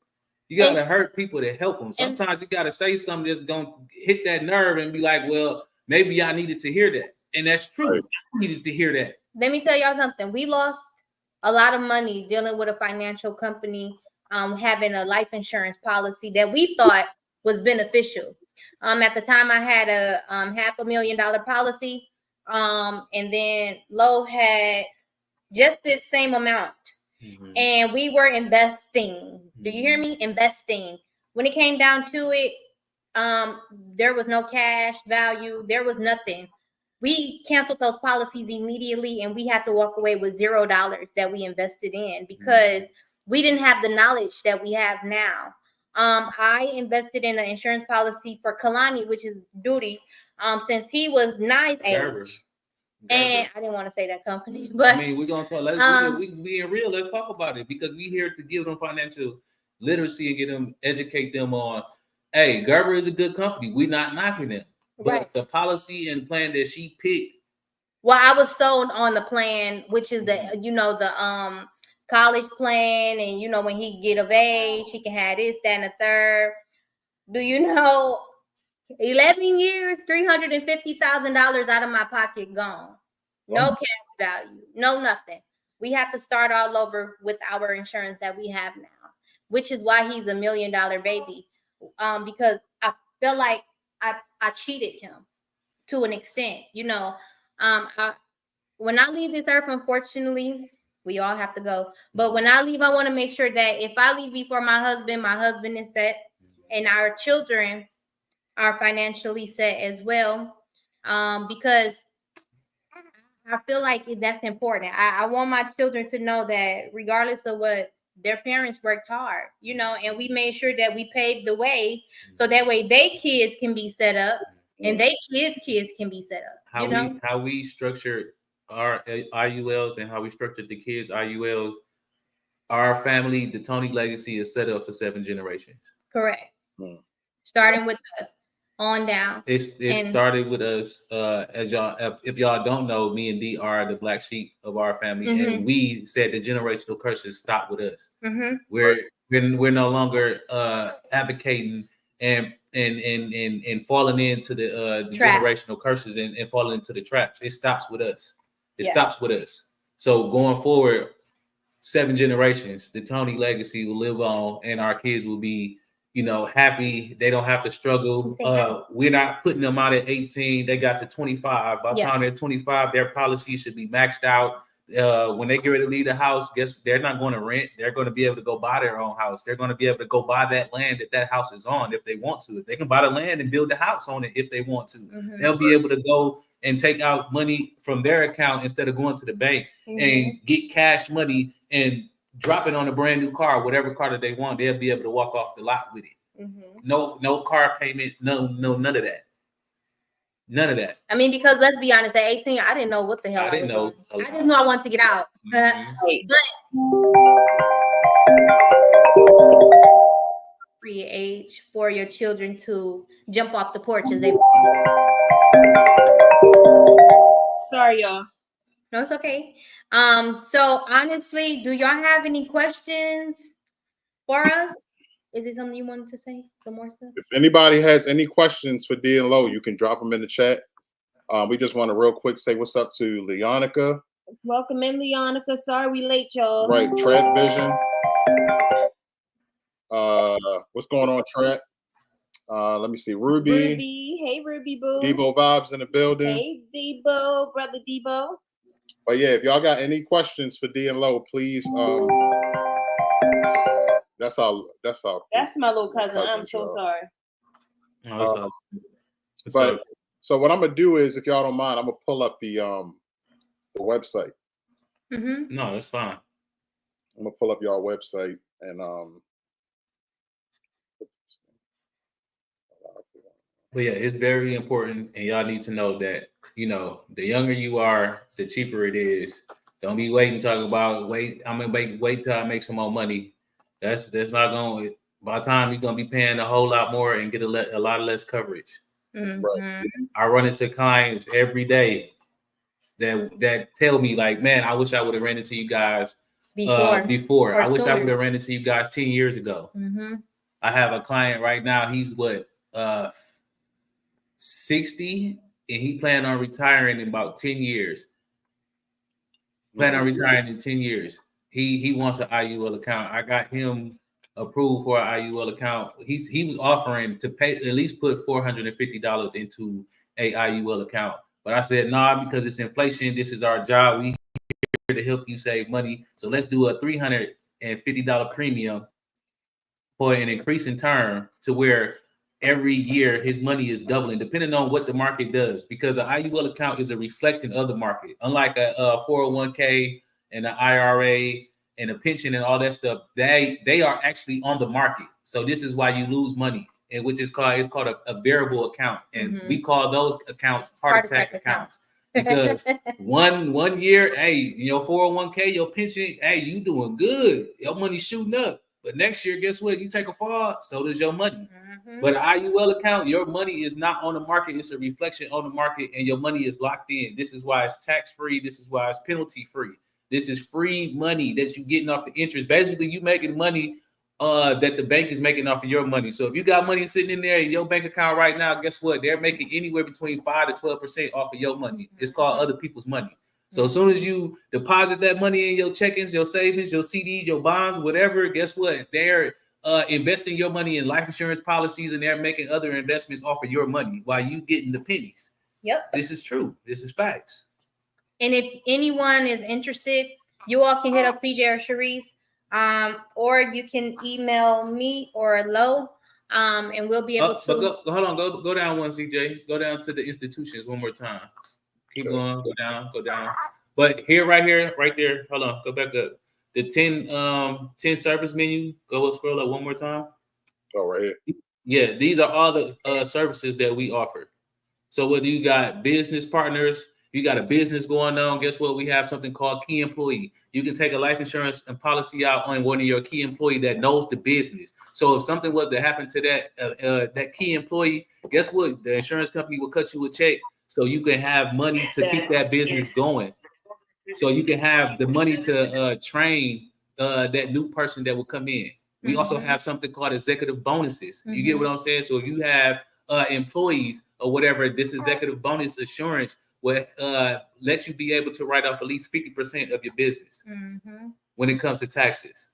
S4: You gotta hurt people to help them. Sometimes you gotta say something that's gonna hit that nerve and be like, well, maybe I needed to hear that. And that's true.
S2: Right.
S4: I needed to hear that.
S5: Let me tell y'all something. We lost a lot of money dealing with a financial company having a life insurance policy that we thought was beneficial. At the time, I had a $500,000 policy, and then Lo had just the same amount. Mm-hmm. And we were investing. Do you hear me? Investing. When it came down to it, there was no cash value. There was nothing. We canceled those policies immediately, and we had to walk away with $0 that we invested in because we didn't have the knowledge that we have now. I invested in an insurance policy for Kalani, which is Duty, since he was 9 age. And I didn't want to say that company, but
S4: we're gonna talk. We being real. Let's talk about it because we here to give them financial literacy and get them, educate them on. Hey, Gerber is a good company. We're not knocking them. But the policy and plan that she picked.
S5: Well, I was sold on the plan, which is the college plan, and when he get of age, he can have this, that, and the third. Do you know? 11 years, $350,000 out of my pocket gone. No cash value, no nothing. We have to start all over with our insurance that we have now, which is why he's $1 million baby. Because I feel like I cheated him to an extent. When I leave this earth, unfortunately, we all have to go. But when I leave, I want to make sure that if I leave before my husband is set, and our children are financially set as well, because I feel like that's important. I want my children to know that regardless of what their parents worked hard, and we made sure that we paved the way so that way they kids can be set up and they kids can be set up.
S4: How we structured our IULs and how we structured the kids' IULs, our family, the Tony legacy is set up for 7 generations.
S5: Correct. Starting with us on down.
S4: It started with us. As y'all, if y'all don't know, me and D are the black sheep of our family, and we said the generational curses stop with us. We're no longer advocating and falling into the generational curses and falling into the traps. It stops with us. It stops with us. So going forward, 7 generations. The Tony legacy will live on, and our kids will be, happy. They don't have to struggle. We're not putting them out at 18. They got to 25. By the time they're 25, their policy should be maxed out. When they get ready to leave the house, guess they're not going to rent. They're going to be able to go buy their own house. They're going to be able to go buy that land that house is on if they want to. If they can buy the land and build the house on it if they want to. They'll be able to go and take out money from their account instead of going to the bank and get cash money and drop it on a brand new car, whatever car that they want. They'll be able to walk off the lot with it. No car payment, none of that. None of that.
S5: I mean, because let's be honest, at 18, I didn't know what the hell I didn't know. I just knew I wanted to get out. But free age for your children to jump off the porch as they.
S3: Sorry, y'all.
S5: No, it's okay. So honestly, do y'all have any questions for us? Is it something you wanted to say? Some more stuff?
S2: If anybody has any questions for D and Low, you can drop them in the chat. We just want to real quick say what's up to Leonica.
S3: Welcome in, Leonica. Sorry we late, y'all.
S2: Right, Tread Vision. What's going on, Tread? Let me see. Ruby.
S3: Hey, Ruby Boo.
S2: Debo Vibes in the building.
S3: Hey, Debo, brother Debo.
S2: But yeah, if y'all got any questions for D and Low, please. That's
S3: my little cousin. I'm so sorry.
S2: But so what I'm gonna do is, if y'all don't mind, I'm gonna pull up the website.
S4: No, that's fine.
S2: I'm gonna pull up y'all website and
S4: But yeah, it's very important, and y'all need to know that the younger you are, the cheaper it is. Don't be waiting talking about wait till I make some more money. That's not going. By the time you're gonna be paying a whole lot more and get a lot less coverage.
S2: Right.
S4: I run into clients every day that tell me like, man, I wish I would have ran into you guys before. I wish I would have ran into you guys 10 years ago. I have a client right now. He's 60, and he planned on retiring in about 10 years. He wants an IUL account. I got him approved for an IUL account. He was offering to pay at least put $450 into a IUL account. But I said, nah, because it's inflation. This is our job. We here to help you save money. So let's do a $350 premium for an increasing term to where every year his money is doubling, depending on what the market does. Because an IUL account is a reflection of the market. Unlike a 401k and an IRA and a pension and all that stuff, they are actually on the market. So this is why you lose money, and which is called a variable account, and we call those accounts heart attack accounts. Because one year, hey, your 401k, your pension, hey, you doing good, your money's shooting up. But next year, guess what? You take a fall, so does your money. But an IUL account, your money is not on the market. It's a reflection on the market, and your money is locked in. This is why it's tax-free. This is why it's penalty-free. This is free money that you're getting off the interest. Basically, you making money that the bank is making off of your money. So if you got money sitting in there in your bank account right now, guess what? They're making anywhere between 5 to 12% off of your money. It's called other people's money. So as soon as you deposit that money in your checkings, your savings, your CDs, your bonds, whatever, guess what? They're investing your money in life insurance policies, and they're making other investments off of your money while you getting the pennies.
S5: Yep.
S4: This is true. This is facts.
S5: And if anyone is interested, you all can hit up CJ or Sharice, or you can email me or Lo, and we'll be able to.
S4: Hold on, go down one, CJ. Go down to the institutions one more time. Keep going, go down. But right there. Hold on, go back up. The 10 service menu. Go up, scroll up one more time.
S2: Oh, right here.
S4: Yeah, these are all the services that we offer. So whether you got business partners, you got a business going on, guess what? We have something called key employee. You can take a life insurance and policy out on one of your key employee that knows the business. So if something was to happen to that key employee, guess what? The insurance company will cut you a check so you can have money to keep that business going. So you can have the money to train that new person that will come in. We also have something called executive bonuses. You get what I'm saying? So if you have employees or whatever, this executive bonus assurance will let you be able to write off at least 50% of your business. when it comes to taxes.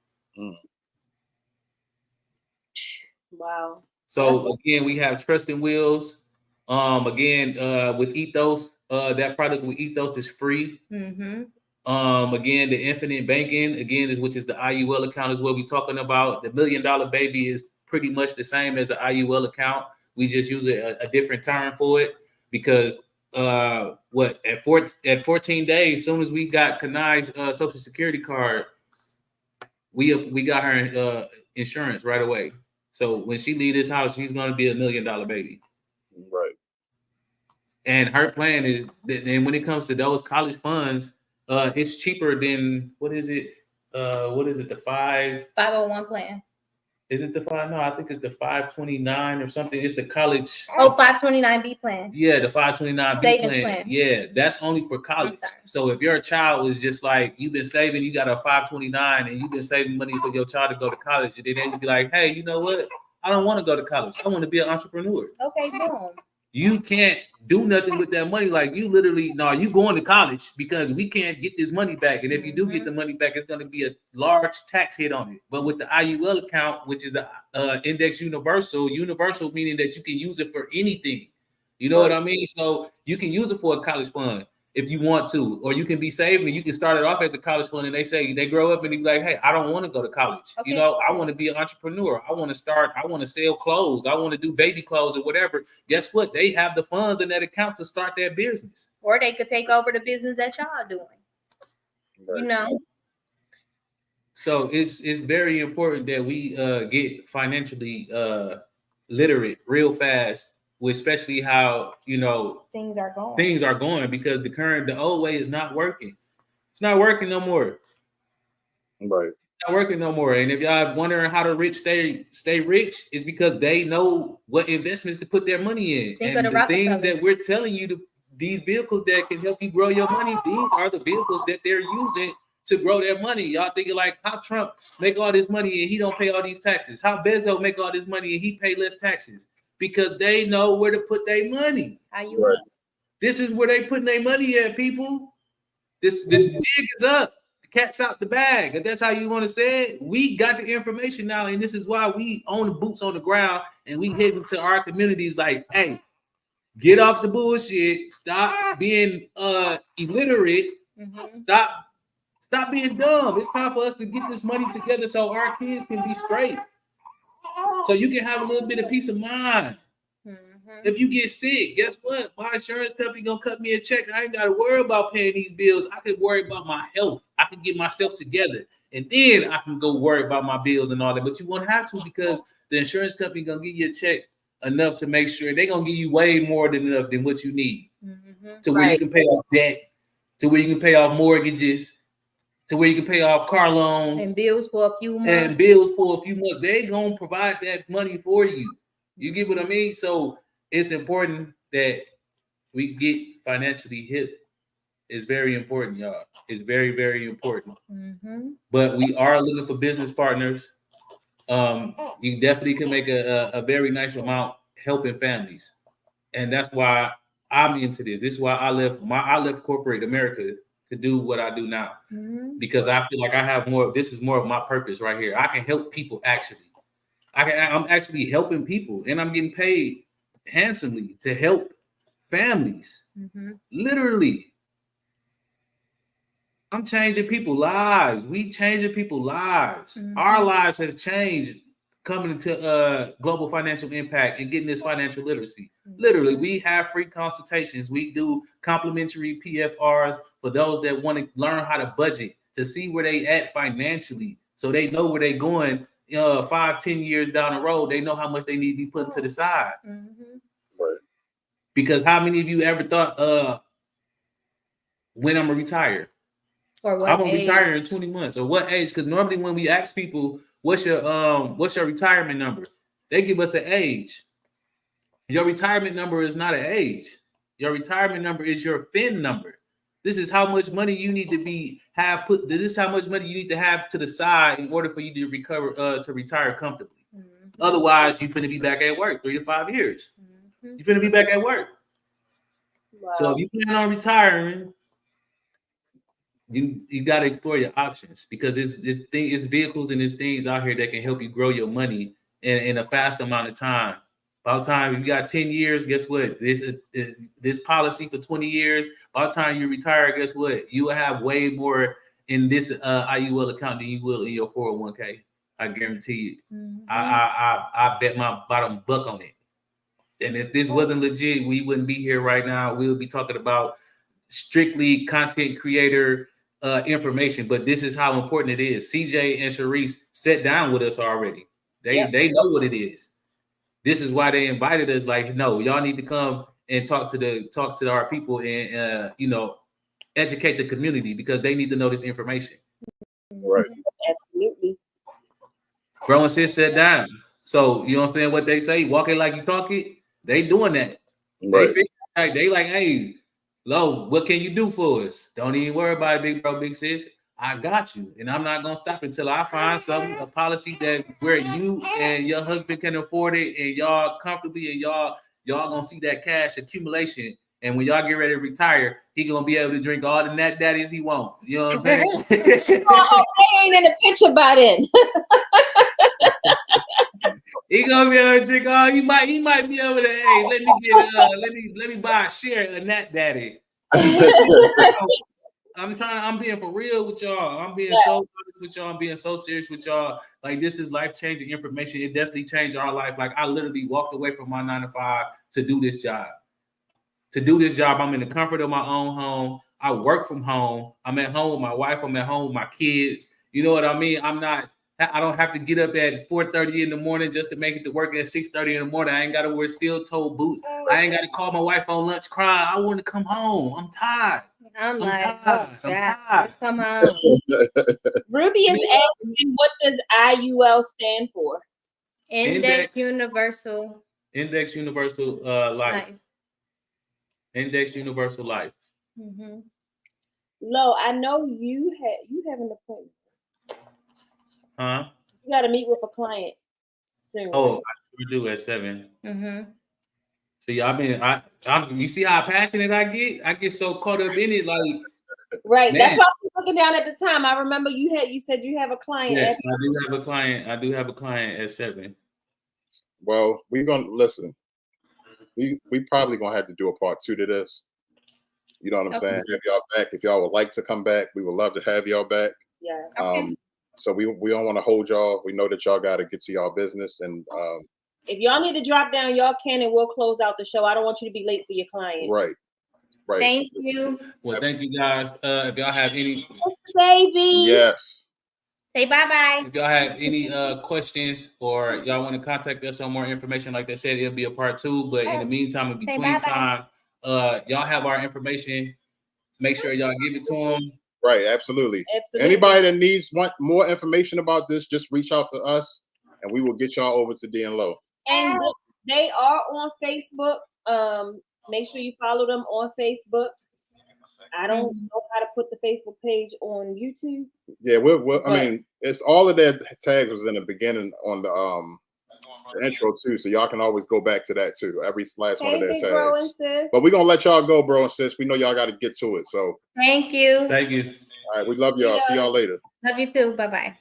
S3: Wow.
S4: So again, we have Trust and Wheels. With Ethos, that product with Ethos is free.
S5: Mm-hmm.
S4: Again, the infinite banking, which is the IUL account, is what we're talking about. The $1 Million Baby is pretty much the same as the IUL account. We just use a different term for it because at 14 days, as soon as we got Kanai's Social Security card, we got her insurance right away. So when she leave this house, she's going to be $1 Million Baby.
S2: Right.
S4: And her plan is that then when it comes to those college funds, it's cheaper than what is it? The
S5: 501 plan.
S4: Is it the 5? No, I think it's the 529 or something. It's the college.
S5: Oh, 529B plan.
S4: Yeah, the 529B
S5: Savings
S4: plan. Yeah, that's only for college. So if your child is just like you've been saving, you got a 529 and you've been saving money for your child to go to college, and then they be like, hey, you know what? I don't want to go to college. I want to be an entrepreneur.
S5: Okay, boom.
S4: You can't do nothing with that money. Like you literally, you going to college because we can't get this money back. And if you do get the money back, it's going to be a large tax hit on it. But with the IUL account, which is the Index Universal meaning that you can use it for anything. You know what I mean? So you can use it for a college fund if you want to, or you can be saving. You can start it off as a college fund, and they grow up and they be like, hey, I don't want to go to college. Okay. I want to be an entrepreneur. I want to sell clothes. I want to do baby clothes or whatever. Guess what? They have the funds in that account to start their business.
S5: Or they could take over the business that y'all doing. Right.
S4: So it's very important that we get financially literate real fast. Especially how things are going because the old way is not working. It's not working no more.
S2: Right.
S4: It's not working no more. And if y'all wondering how the rich stay rich, it's because they know what investments to put their money in. And the things that we're telling you, these vehicles that can help you grow your money, these are the vehicles that they're using to grow their money. Y'all thinking like how Trump make all this money and he don't pay all these taxes? How Bezos make all this money and he pay less taxes? Because they know where to put their money. This is where they putting their money at, people. The jig is up. The cat's out the bag. If that's how you want to say it, we got the information now, and this is why we own the boots on the ground, and we heading to our communities like, hey, get off the bullshit. Stop being illiterate. Stop being dumb. It's time for us to get this money together so our kids can be straight. So you can have a little bit of peace of mind. If you get sick, guess what? My insurance company gonna cut me a check. I ain't gotta worry about paying these bills. I could worry about my health. I can get myself together, and then I can go worry about my bills and all that. But you won't have to because the insurance company gonna give you a check enough to make sure they're gonna give you way more than enough than what you need to where you can pay off debt, to where you can pay off mortgages, to where you can pay off car loans
S5: and bills for a few months.
S4: They gonna provide that money for you. You get what I mean? So it's important that we get financially hip. It's very important, y'all. It's very, very important. But we are looking for business partners. You definitely can make a very nice amount helping families, and that's why I'm into this. This is why I left corporate America to do what I do now, because I feel like I have more. This is more of my purpose right here. I can help people actually. I'm actually helping people, and I'm getting paid handsomely to help families. Literally, I'm changing people's lives. We changing people's lives. Our lives have changed coming into global financial impact and getting this financial literacy. Literally, we have free consultations. We do complimentary PFRs for those that want to learn how to budget, to see where they at financially, so they know where they're going 5-10 years down the road. They know how much they need to be putting to the side.
S2: Right.
S4: Because how many of you ever thought when I'm gonna retire?
S5: Or what
S4: I'm gonna
S5: age?
S4: retire in 20 months, or what age? Because normally when we ask people what's your retirement number, they give us an age. Your retirement number is not an age. Your retirement number is your FIN number. This is how much money you need to this is how much money you need to have to the side in order for you to retire comfortably. Otherwise, you're gonna be back at work 3 to 5 years. You're gonna be back at work.
S3: Wow.
S4: So if you plan on retiring, you got to explore your options because it's vehicles and there's things out here that can help you grow your money in a fast amount of time. By the time you got 10 years, guess what? This policy for 20 years. By the time you retire, guess what? You will have way more in this IUL account than you will in your 401k. I guarantee you.
S5: Mhm.
S4: I bet my bottom buck on it. And if this wasn't legit, we wouldn't be here right now. We would be talking about strictly content creator information. But this is how important it is. CJ and Sharice sat down with us already. They know what it is. This is why they invited us. Like, no, y'all need to come and talk to our people and educate the community because they need to know this information.
S2: Right.
S3: Absolutely.
S4: Bro and sis sat down. So you understand what they say? Walk it like you talk it. They doing that.
S2: Right.
S4: They like, hey, Lo, what can you do for us? Don't even worry about it, big bro, big sis. I got you. And I'm not gonna stop until I find a policy that where you and your husband can afford it and y'all comfortably and y'all gonna see that cash accumulation. And when y'all get ready to retire, he gonna be able to drink all the nat daddies he want. You know what I'm saying?
S3: Oh, they ain't in the picture by then.
S4: He gonna be able to drink all. He might be able to. Hey, let me buy a share of Nat Daddy. I'm being for real with y'all. I'm being so honest with y'all. I'm being so serious with y'all. Like this is life changing information. It definitely changed our life. Like I literally walked away from my 9 to 5 to do this job. I'm in the comfort of my own home. I work from home. I'm at home with my wife. I'm at home with my kids. You know what I mean? I don't have to get up at 4:30 in the morning just to make it to work at 6:30 in the morning. I ain't got to wear steel-toe boots. I ain't got to call my wife on lunch crying. I want to come home. I'm tired.
S5: I'm
S4: tired.
S5: Come home.
S3: Ruby is asking, what does IUL stand for?
S5: Index Universal
S4: Life. Index Universal Life.
S5: Mm-hmm.
S3: Lo, I know you have an appointment.
S4: Huh?
S3: You got to meet with a client soon.
S4: Oh, I do at 7.
S5: Mm-hmm.
S4: See, you see how passionate I get? I get so caught up in it, like
S3: right.
S4: Man.
S3: That's why I was looking down at the time. I remember you said you have a client.
S4: Yes, I do have a client. I do have a client at 7.
S2: Well, we're gonna listen. We probably gonna have to do a part 2 to this. You know what I'm saying? Have y'all back. If y'all would like to come back, we would love to have y'all back.
S3: Yeah.
S5: Okay.
S2: So we don't want to hold y'all. We know that y'all got to get to y'all business, and
S3: if y'all need to drop down, y'all can, and we'll close out the show. I don't want you to be late for your client.
S2: Right.
S5: Thank you.
S4: Well, thank you guys. If y'all have any,
S3: baby.
S2: Yes.
S5: Say bye-bye.
S4: If y'all have any questions or y'all want to contact us on more information, like I said, it'll be a part 2. But in the meantime, in between time, y'all have our information. Make sure y'all give it to them.
S2: Right, absolutely. Anybody that want more information about this, just reach out to us, and we will get y'all over to D and Lo.
S3: And they are on Facebook. Make sure you follow them on Facebook. I don't know how to put the Facebook page on YouTube.
S2: Yeah, I mean, it's all of their tags was in the beginning on the intro too, so y'all can always go back to that too. Every last one of their tags. But we're gonna let y'all go, bro and sis. We know y'all got to get to it. So
S5: thank you.
S4: Thank you.
S2: All right, we love y'all. See y'all later.
S5: Love you too. Bye-bye.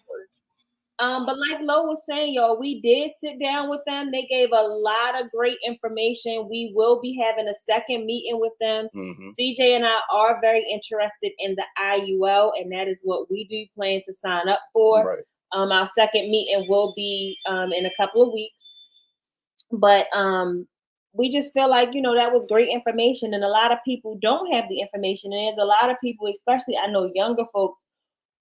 S3: But like Lo was saying, y'all, we did sit down with them. They gave a lot of great information. We will be having a second meeting with them.
S2: Mm-hmm.
S3: CJ and I are very interested in the IUL, and that is what we do plan to sign up for.
S2: Right.
S3: Our second meeting will be in a couple of weeks. But we just feel like, that was great information, and a lot of people don't have the information. And there's a lot of people, especially I know younger folks,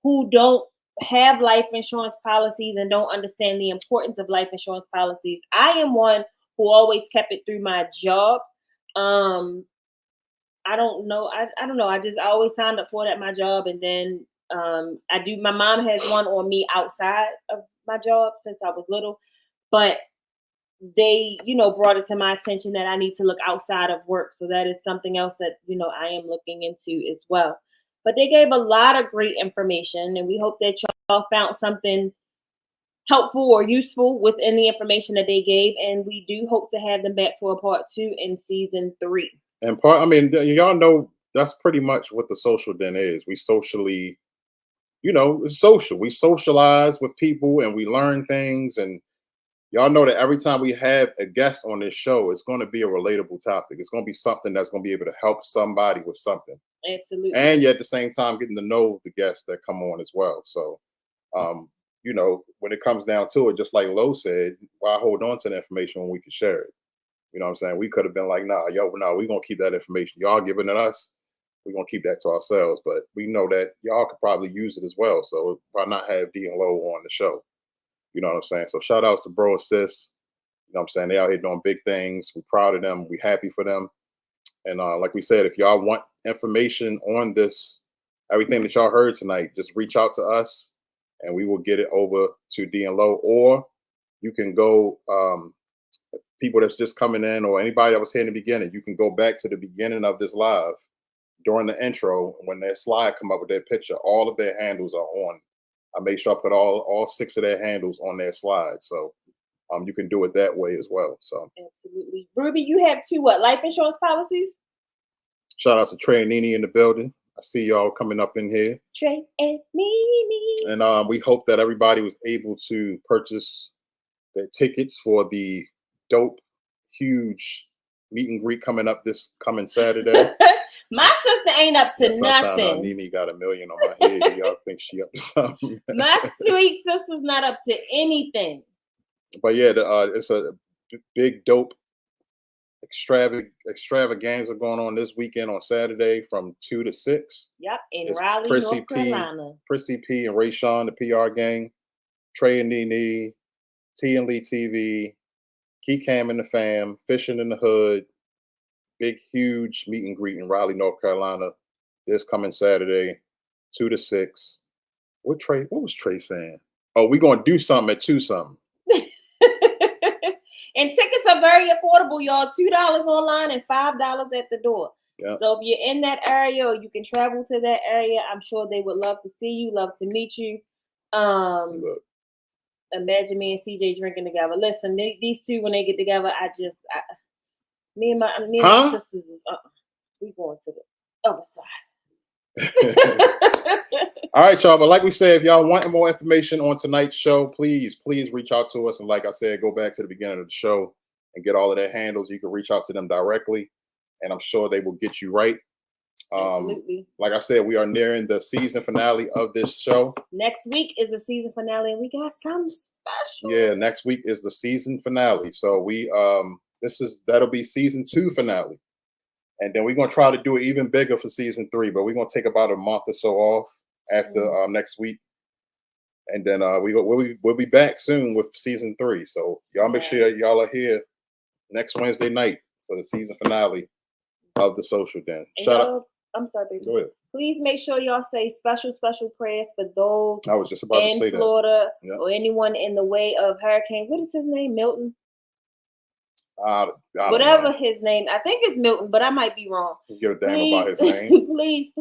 S3: who don't have life insurance policies and don't understand the importance of life insurance policies. I am one who always kept it through my job. I don't know. I don't know. I always signed up for it at my job, and then my mom has one on me outside of my job since I was little, but they, brought it to my attention that I need to look outside of work. So that is something else that, I am looking into as well. But they gave a lot of great information, and we hope that y'all found something helpful or useful within the information that they gave. And we do hope to have them back for a part 2 in season 3.
S2: And y'all know that's pretty much what the social den is. We socially, it's social. We socialize with people and we learn things. And y'all know that every time we have a guest on this show, it's going to be a relatable topic. It's going to be something that's going to be able to help somebody with something.
S3: Absolutely.
S2: And yet at the same time, getting to know the guests that come on as well. So, when it comes down to it, just like Lo said, why hold on to the information when we can share it? You know what I'm saying? We could have been like, nah, we're going to keep that information. Y'all giving it us. We're going to keep that to ourselves. But we know that y'all could probably use it as well. So why not have D and Lo on the show? You know what I'm saying? So shout outs to Bro and Sis. You know what I'm saying? They out here doing big things. We're proud of them. We're happy for them. And like we said, if y'all want information on this, everything that y'all heard tonight, just reach out to us and we will get it over to D and Lo. Or you can go, people that's just coming in or anybody that was here in the beginning, you can go back to the beginning of this live during the intro. When that slide come up with that picture, all of their handles are on. I made sure I put all 6 of their handles on their slide. So you can do it that way as well. So
S3: absolutely. Ruby, you have 2 life insurance policies?
S2: Shout out to Trey and Nene in the building. I see y'all coming up in here.
S3: Trey and Nene.
S2: And we hope that everybody was able to purchase their tickets for the dope, huge meet and greet coming up this coming Saturday.
S3: My sister ain't up to nothing.
S2: Nene got $1 million on my head. Y'all think she up to something?
S3: My sweet sister's not up to anything.
S2: But yeah, it's a big dope extravaganza going on this weekend on Saturday from 2 to 6.
S3: Yep, in
S2: It's
S3: Raleigh,
S2: Prissy
S3: North Carolina.
S2: Prissy P and Ray Sean, the PR gang, Trey and Nene, T and Lee TV, Key Cam and the fam, Fishing in the Hood. Big, huge meet and greet in Raleigh, North Carolina. This coming Saturday, 2 to 6. What was Trey saying? Oh, we're gonna do something at 2 something.
S3: And tickets are very affordable, y'all. $2 online and $5 at the door.
S2: Yep.
S3: So if you're in that area or you can travel to that area, I'm sure they would love to see you, love to meet you. Imagine me and CJ drinking together. Listen, these 2 when they get together, me and my sisters is we going to the other side.
S2: All right, y'all. But like we said, if y'all want more information on tonight's show, please reach out to us. And like I said, go back to the beginning of the show and get all of their handles. You can reach out to them directly, and I'm sure they will get you right.
S3: Absolutely.
S2: Like I said, we are nearing the season finale of this show.
S3: Next week is the season finale, and we got something special.
S2: Yeah, next week is the season finale. So that'll be season 2 finale. And then we're gonna try to do it even bigger for season 3, but we're gonna take about a month or so off after next week. And then we'll be back soon with season 3. So y'all make sure y'all are here next Wednesday night for the season finale of the Social Den. Shout out.
S3: I'm sorry, baby.
S2: Go ahead.
S3: Please make sure y'all say special prayers for those
S2: I was just about to say
S3: in Florida
S2: that.
S3: or anyone in the way of hurricane. What is his name? Milton? Whatever his name. I think it's Milton, but I might be wrong.
S2: Give a damn about his name.
S3: Please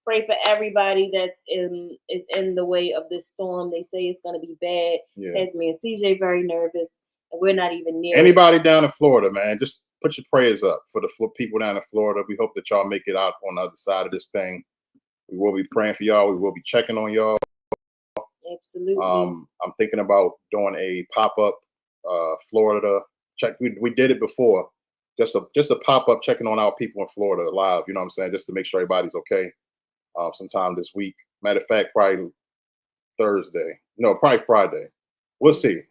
S3: pray for everybody that is in the way of this storm. They say it's going to be bad.
S2: Yeah.
S3: Has me and CJ very nervous. And we're not even near
S2: anybody down in Florida, man. Just put your prayers up for the people down in Florida. We hope that y'all make it out on the other side of this thing. We will be praying for y'all. We will be checking on y'all.
S3: Absolutely.
S2: I'm thinking about doing a pop-up Florida check. We did it before. Just a pop-up checking on our people in Florida live, you know what I'm saying? Just to make sure everybody's okay. Sometime this week. Matter of fact, probably Thursday. No, probably Friday. We'll see.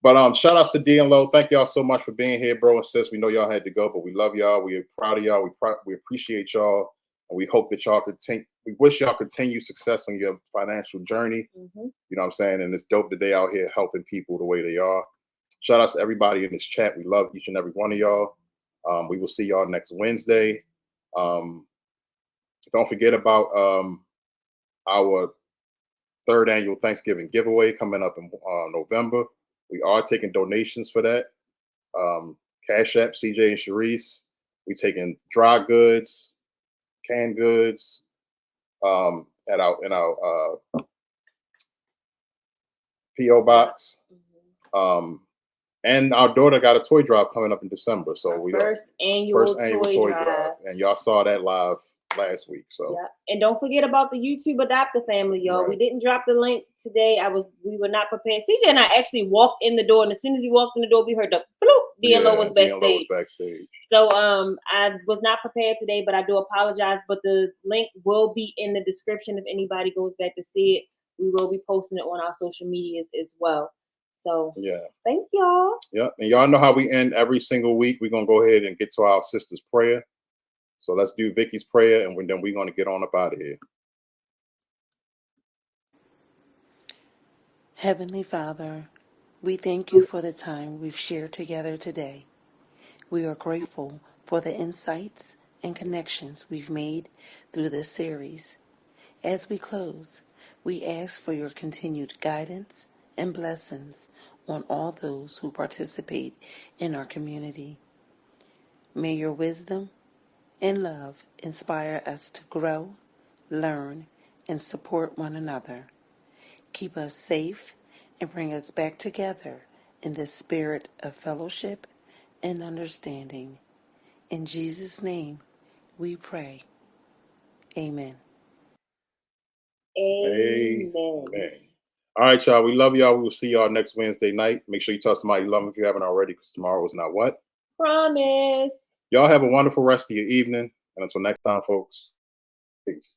S2: But shout outs to D and Lo. Thank y'all so much for being here, bro and sis. We know y'all had to go, but we love y'all. We are proud of y'all. We appreciate y'all, and we hope that y'all continue. We wish y'all continue success on your financial journey.
S3: Mm-hmm.
S2: You know what I'm saying? And it's dope that they out here helping people the way they are. Shout outs to everybody in this chat. We love each and every one of y'all. We will see y'all next Wednesday. Don't forget about our 3rd annual Thanksgiving giveaway coming up in November. We are taking donations for that. Cash App, CJ and Sharice. We taking dry goods, canned goods, in our PO box. And our daughter got a toy drive coming up in December. So we
S3: First annual toy drive.
S2: And y'all saw that live last week. So
S3: yeah. And don't forget about the YouTube Adopter family, y'all.
S2: Right.
S3: We didn't drop the link today. We were not prepared. CJ and I actually walked in the door, and as soon as we walked in the door, we heard the bloop. D&Lo was backstage. So I was not prepared today, but I do apologize. But the link will be in the description if anybody goes back to see it. We will be posting it on our social medias as well. So
S2: yeah.
S3: Thank y'all.
S2: Yeah. And y'all know how we end every single week. We're gonna go ahead and get to our sister's prayer. So let's do Vicky's prayer, and then we're gonna get on up out of here.
S6: Heavenly Father, we thank you for the time we've shared together today. We are grateful for the insights and connections we've made through this series. As we close, we ask for your continued guidance and blessings on all those who participate in our community. May your wisdom and love inspire us to grow, learn, and support one another. Keep us safe and bring us back together in the spirit of fellowship and understanding. In Jesus' name, we pray. Amen.
S3: Amen.
S2: All right, y'all. We love y'all. We will see y'all next Wednesday night. Make sure you tell somebody you love them if you haven't already, because tomorrow is not what?
S3: Promise.
S2: Y'all have a wonderful rest of your evening. And until next time, folks, peace.